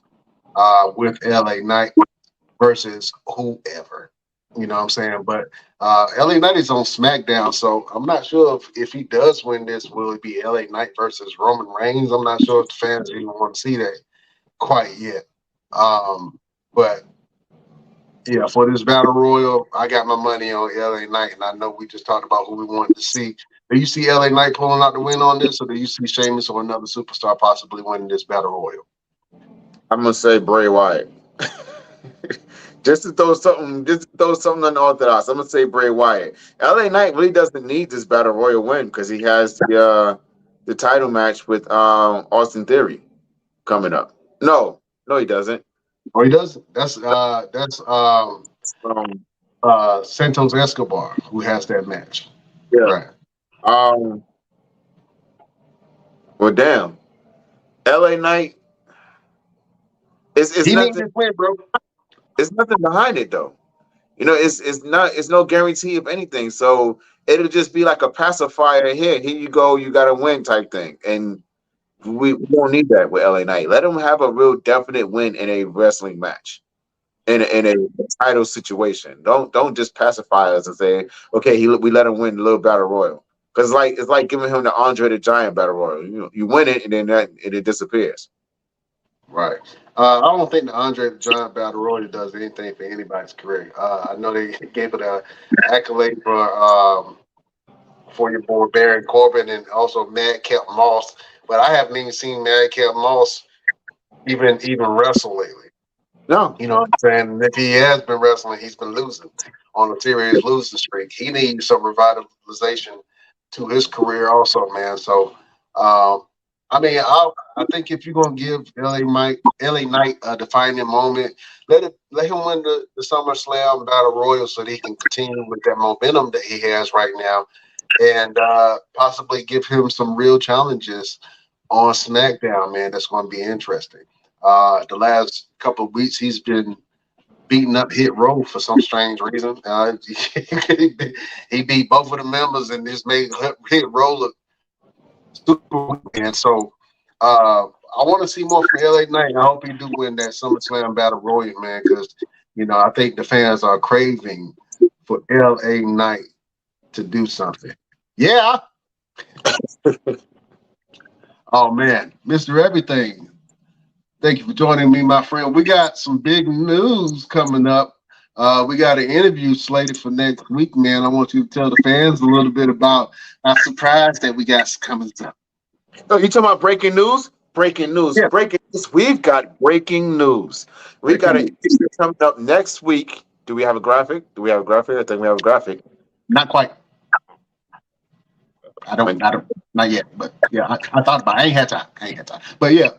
with LA Knight versus whoever. You know what I'm saying? But LA Knight is on SmackDown, so I'm not sure if he does win this, will it be LA Knight versus Roman Reigns? I'm not sure if the fans even want to see that quite yet. But yeah, for this Battle Royal, I got my money on LA Knight, and I know we just talked about who we wanted to see. Do you see LA Knight pulling out the win on this, or do you see Sheamus or another superstar possibly winning this Battle Royal? I'm gonna say Bray Wyatt. Just to throw something unorthodox. I'm gonna say Bray Wyatt. LA Knight really doesn't need this Battle Royal win because he has the title match with Austin Theory coming up. No, he doesn't. Oh, he doesn't. That's Santos Escobar who has that match. Yeah. Right. Well, damn. LA Knight. It's he nothing. needs his win, bro. It's nothing behind it though. You know, it's no guarantee of anything. So it'll just be like a pacifier here. Here you go, you gotta win type thing. And we don't need that with LA Knight. Let him have a real definite win in a wrestling match. In a title situation. Don't just pacify us and say, okay, we let him win the little Battle Royal. Because it's like giving him the Andre the Giant Battle Royal. You win it and then it disappears. Right. I don't think the Andre the Giant Battle Royal does anything for anybody's career. I know they gave it an accolade for your boy Baron Corbin and also Madcap Moss, but I haven't even seen Madcap Moss even wrestle lately. No. You know what I'm saying? And if he has been wrestling, he's been losing on a serious losing streak. He needs some revitalization to his career also, man. So, I mean, I think if you're gonna give LA Knight a defining moment, let him win the SummerSlam Battle Royal so that he can continue with that momentum that he has right now, and possibly give him some real challenges on SmackDown, man. That's going to be interesting. The last couple of weeks, he's been beating up Hit Row for some strange reason. He beat both of the members and just made Hit Row look super. And so I want to see more from LA Knight. I hope he do win that SummerSlam Battle Royal, man, because I think the fans are craving for LA Knight to do something. Yeah. Oh man, Mr. Everything. Thank you for joining me, my friend. We got some big news coming up. We got an interview slated for next week, man. I want you to tell the fans a little bit about our surprise that we got coming up. Oh, you talking about breaking news? Breaking news. Yeah. Breaking news. We've got breaking news. We've got an interview coming up next week. Do we have a graphic? I think we have a graphic. Not quite. I don't, not yet, but yeah, I thought about it. I ain't had time. But yeah.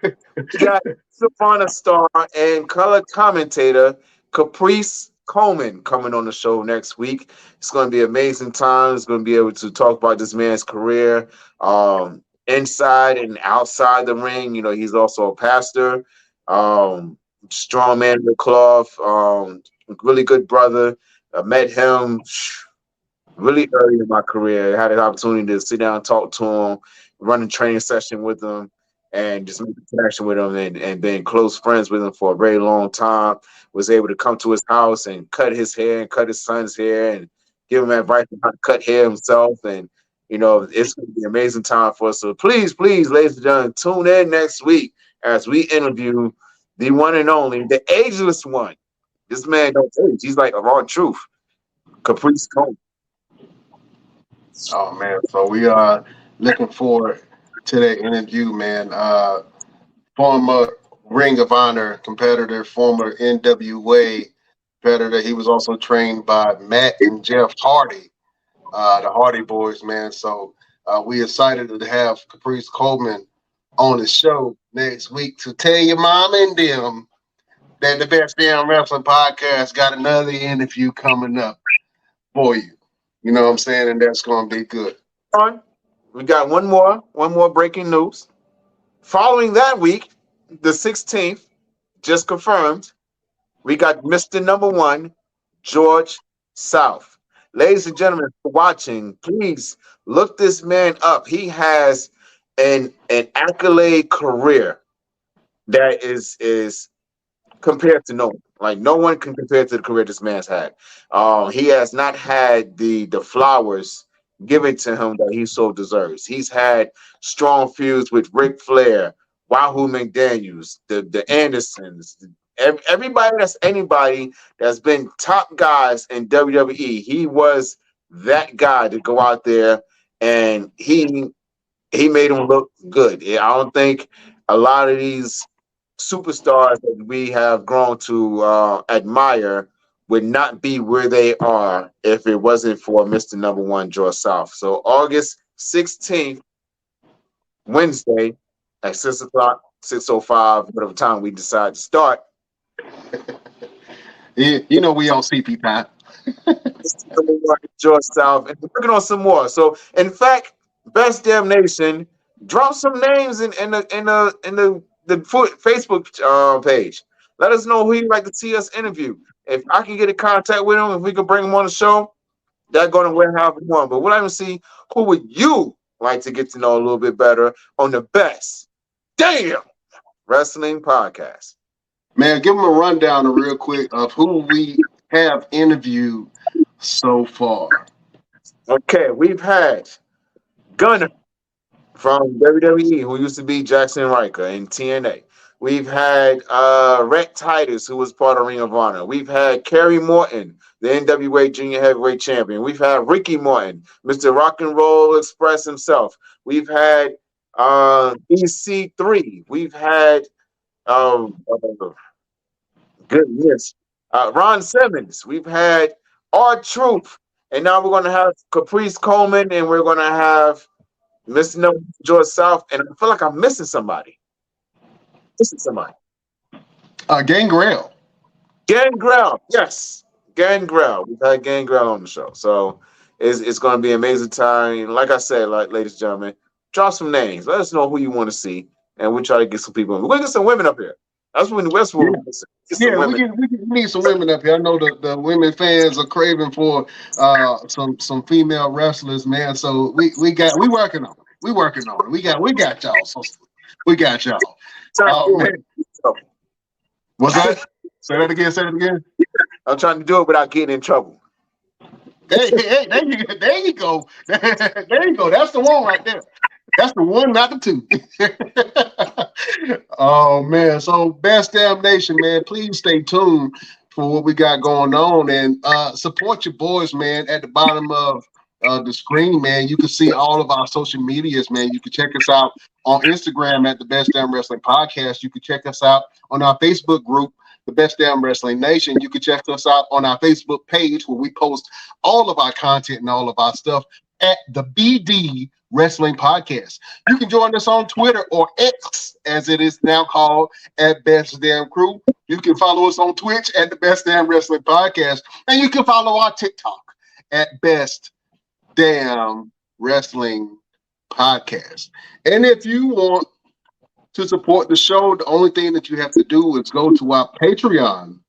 We got Savannah star and color commentator Caprice Coleman coming on the show next week. It's going to be amazing time. It's going to be able to talk about this man's career, inside and outside the ring. He's also a pastor, strong man in the cloth, really good brother. I met him really early in my career. I had an opportunity to sit down and talk to him, run a training session with him, and just make a connection with him and been close friends with him for a very long time. Was able to come to his house and cut his hair and cut his son's hair and give him advice on how to cut hair himself. And, it's going to be an amazing time for us. So please, ladies and gentlemen, tune in next week as we interview the one and only, the ageless one. This man don't age. He's like a raw truth. Caprice Coleman. Oh man, so we are looking forward to that interview, man. Former Ring of Honor competitor, former NWA competitor. He was also trained by Matt and Jeff Hardy, the Hardy Boys, man. So we excited to have Caprice Coleman on the show next week to tell your mom and them that the Best Damn Wrestling Podcast got another interview coming up for you. You know what I'm saying? And that's going to be good. We got one more breaking news. Following that week, the 16th, just confirmed, we got Mr. Number One, George South. Ladies and gentlemen, for watching, please look this man up. He has an accolade career that is compared to no one. Like, no one can compare to the career this man's had. He has not had the flowers given to him that he so deserves. He's had strong feuds with Ric Flair, Wahoo McDaniels, the Andersons, everybody anybody that's been top guys in WWE. He was that guy to go out there, and he made him look good. I don't think a lot of these superstars that we have grown to admire would not be where they are if it wasn't for Mr. Number One, George South. So August 16th, Wednesday at 6 o'clock, 6:05, whatever time we decide to start. We on CP time. George South, and we're working on some more. So, in fact, Best Damn Nation, drop some names in the Facebook page. Let us know who you'd like to see us interview. If I can get in contact with them, if we can bring them on the show, they're going to win half one. But we'll like to see who would you like to get to know a little bit better on the Best Damn Wrestling Podcast. Man, give them a rundown real quick of who we have interviewed so far. Okay, we've had Gunner from WWE, who used to be Jackson Riker in TNA. We've had Rhett Titus, who was part of Ring of Honor. We've had Kerry Morton, the NWA Junior Heavyweight Champion. We've had Ricky Morton, Mr. Rock and Roll Express himself. We've had EC3. We've had Ron Simmons. We've had R-Truth. And now we're going to have Caprice Coleman, and we're going to have Mr. No George South. And I feel like I'm missing somebody. Gangrel. Gangrel, yes. Gangrel. We've had Gangrel on the show. So it's going to be an amazing time. Like I said, ladies and gentlemen, drop some names. Let us know who you want to see, and we'll try to get some people. We're going to get some women up here. That's when the Westwood. Yeah, we need some women up here. I know the women fans are craving for some female wrestlers, man. So we working on it. We working on it. We got y'all. So we got y'all. Trying to Oh do man, it. what's that? Say that again. Say that again. I'm trying to do it without getting in trouble. Hey, there you go. There you go. There you go. That's the one right there. That's the one, not the two. Oh man. So Best Damn Nation, man, please stay tuned for what we got going on and support your boys, man. At the bottom of the screen, man, you can see all of our social medias, man. You can check us out on Instagram at the Best Damn Wrestling Podcast. You can check us out on our Facebook group, the Best Damn Wrestling Nation. You can check us out on our Facebook page where we post all of our content and all of our stuff at the BD Wrestling Podcast. You can join us on Twitter or X, as it is now called, at Best Damn Crew. You can follow us on Twitch at the Best Damn Wrestling Podcast, and you can follow our TikTok at Best Damn Wrestling Podcast. And if you want to support the show, the only thing that you have to do is go to our Patreon,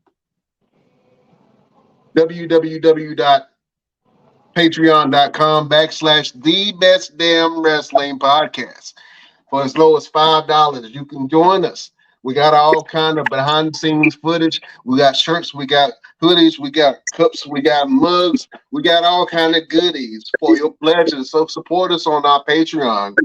www.patreon.com/the Best Damn Wrestling Podcast. For as low as $5, you can join us. We got all kind of behind the scenes footage. We got shirts, we got hoodies, we got cups, we got mugs, we got all kind of goodies for your pleasure. So support us on our Patreon,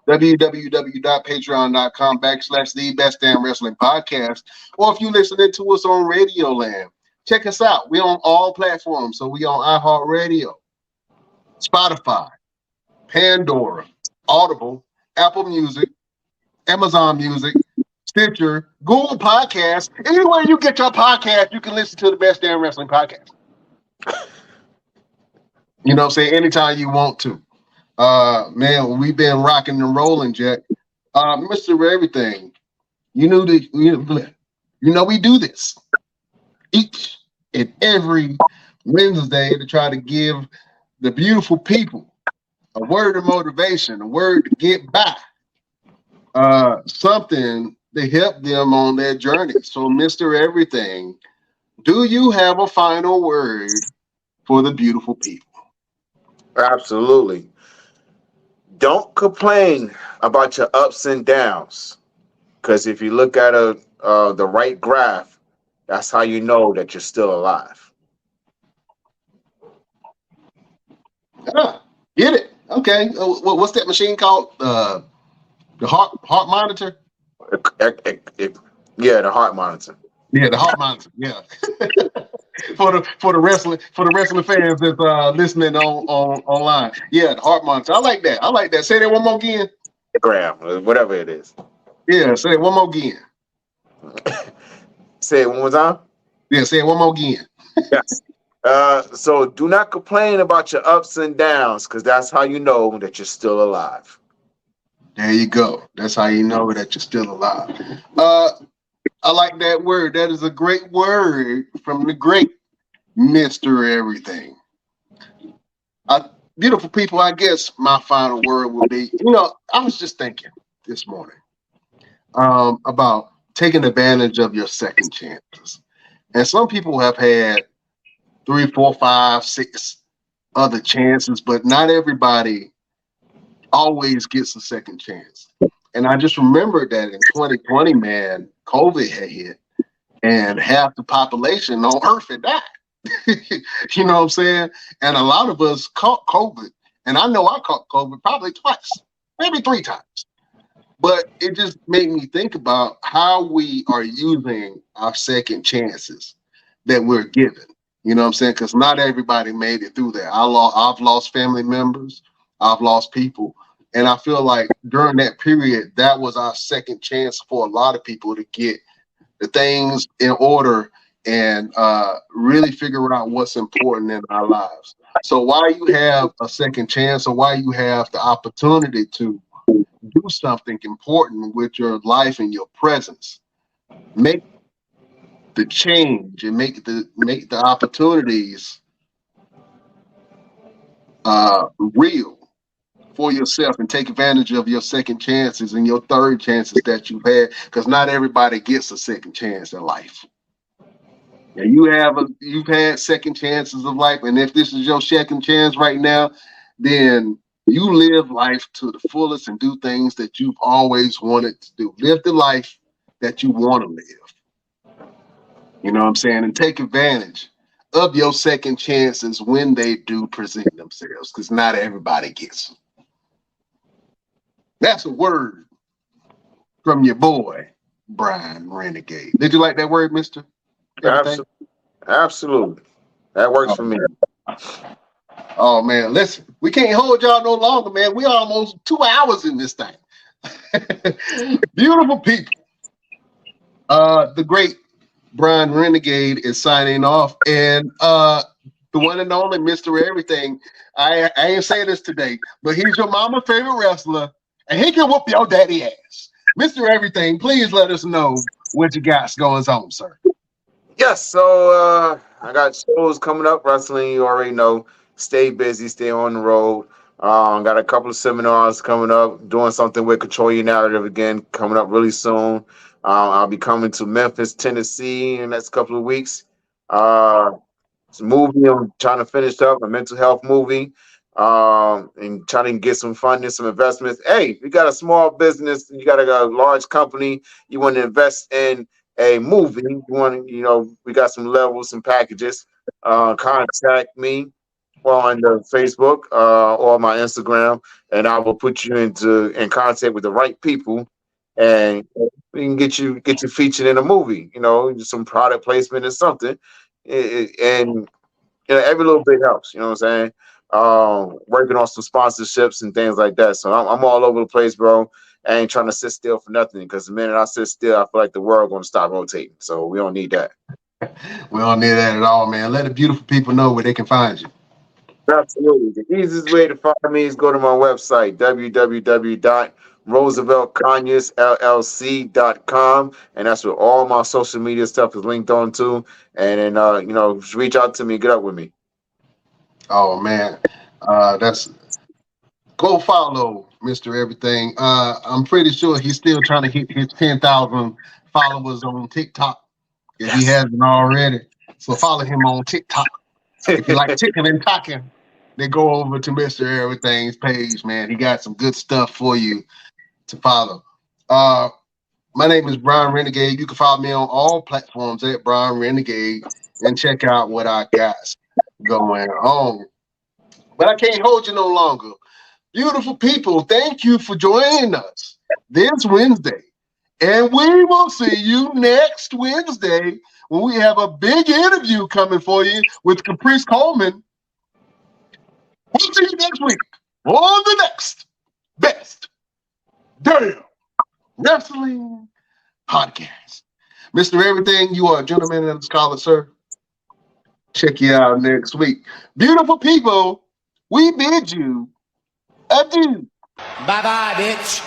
www.patreon.com/the Best Damn Wrestling Podcast. Or if you're listening to us on Radio Land, check us out. We're on all platforms. So we on iHeartRadio, Spotify, Pandora, Audible, Apple Music, Amazon Music, Stitcher, Google Podcasts. Anywhere you get your podcast, you can listen to the Best Damn Wrestling Podcast. You know what I'm saying? Anytime you want to. Man, we've been rocking and rolling, Jack. Mr. Everything, you know we do this each and every Wednesday to try to give the beautiful people a word of motivation, a word to get by, something to help them on their journey. So, Mr. Everything, do you have a final word for the beautiful people? Absolutely. Don't complain about your ups and downs, because if you look at the right graph, that's how you know that you're still alive. Get it? Okay. What's that machine called? The heart monitor. Yeah, the heart monitor. Yeah, the heart monitor. Yeah. for the wrestling fans that's listening online. Yeah, the heart monitor. I like that. Say that one more again. Gram, whatever it is. Yeah, say it one more again. Say it one more time. Yeah, say it one more again. Yes. So do not complain about your ups and downs, because that's how you know that you're still alive. There you go. That's how you know that you're still alive. I like that word. That is a great word from the great Mr. Everything. Beautiful people, I guess my final word would be, I was just thinking this morning about taking advantage of your second chances. And some people have had 3, 4, 5, 6 other chances, but not everybody always gets a second chance. And I just remembered that in 2020, man, COVID had hit and half the population on Earth had died. You know what I'm saying? And a lot of us caught COVID. And I know I caught COVID probably twice, maybe 3 times. But it just made me think about how we are using our second chances that we're given. You know what I'm saying? Because not everybody made it through that. I've lost family members. I've lost people. And I feel like during that period, that was our second chance for a lot of people to get the things in order and really figure out what's important in our lives. So while you have a second chance, or while you have the opportunity to do something important with your life and your presence, make the change and make the opportunities real for yourself, and take advantage of your second chances and your third chances that you've had, because not everybody gets a second chance in life. And you've had second chances of life, and if this is your second chance right now, then You live life to the fullest and do things that you've always wanted to do. Live the life that you want to live. You know what I'm saying? And take advantage of your second chances when they do present themselves, because not everybody gets them. That's a word from your boy, Brian Renegade. Did you like that word, Mr. Everything? Absolutely. That works for me. Oh man, listen, we can't hold y'all no longer, man. We almost 2 hours in this thing. Beautiful people. The great Brian Renegade is signing off, and the one and only Mr. Everything. I ain't saying this today, but he's your mama's favorite wrestler, and he can whoop your daddy ass. Mr. Everything, please let us know what you got going on, sir. Yes, so I got shows coming up, wrestling, you already know. Stay busy, stay on the road. Got a couple of seminars coming up, doing something with Control Your Narrative again, coming up really soon. I'll be coming to Memphis, Tennessee in the next couple of weeks. It's a movie I'm trying to finish up, a mental health movie, and trying to get some funding, some investments. Hey, you got a small business, you got a large company, you want to invest in a movie, you want to, we got some levels and packages. Contact me on the Facebook or my Instagram, and I will put you in contact with the right people, and we can get you featured in a movie. Some product placement or something, and every little bit helps. You know what I'm saying? Working on some sponsorships and things like that. So I'm all over the place, bro. I ain't trying to sit still for nothing, because the minute I sit still, I feel like the world going to stop rotating. So we don't need that. We don't need that at all, man. Let the beautiful people know where they can find you. Absolutely. The easiest way to find me is go to my website, www.rooseveltconyers.llc.com, and that's where all my social media stuff is linked on to. And then, reach out to me, get up with me. Oh man, that's go follow Mr. Everything. I'm pretty sure he's still trying to hit his 10,000 followers on TikTok if he hasn't already. So follow him on TikTok. If you like chicken and talking, then go over to Mr. Everything's page, man. He got some good stuff for you to follow. My name is Brian Renegade. You can follow me on all platforms at Brian Renegade and check out what I got going on. But I can't hold you no longer. Beautiful people, thank you for joining us this Wednesday. And we will see you next Wednesday when we have a big interview coming for you with Caprice Coleman. We'll see you next week on the next Best Damn Wrestling Podcast. Mr. Everything, you are a gentleman and a scholar, sir. Check you out next week. Beautiful people, we bid you adieu. Bye-bye, bitch.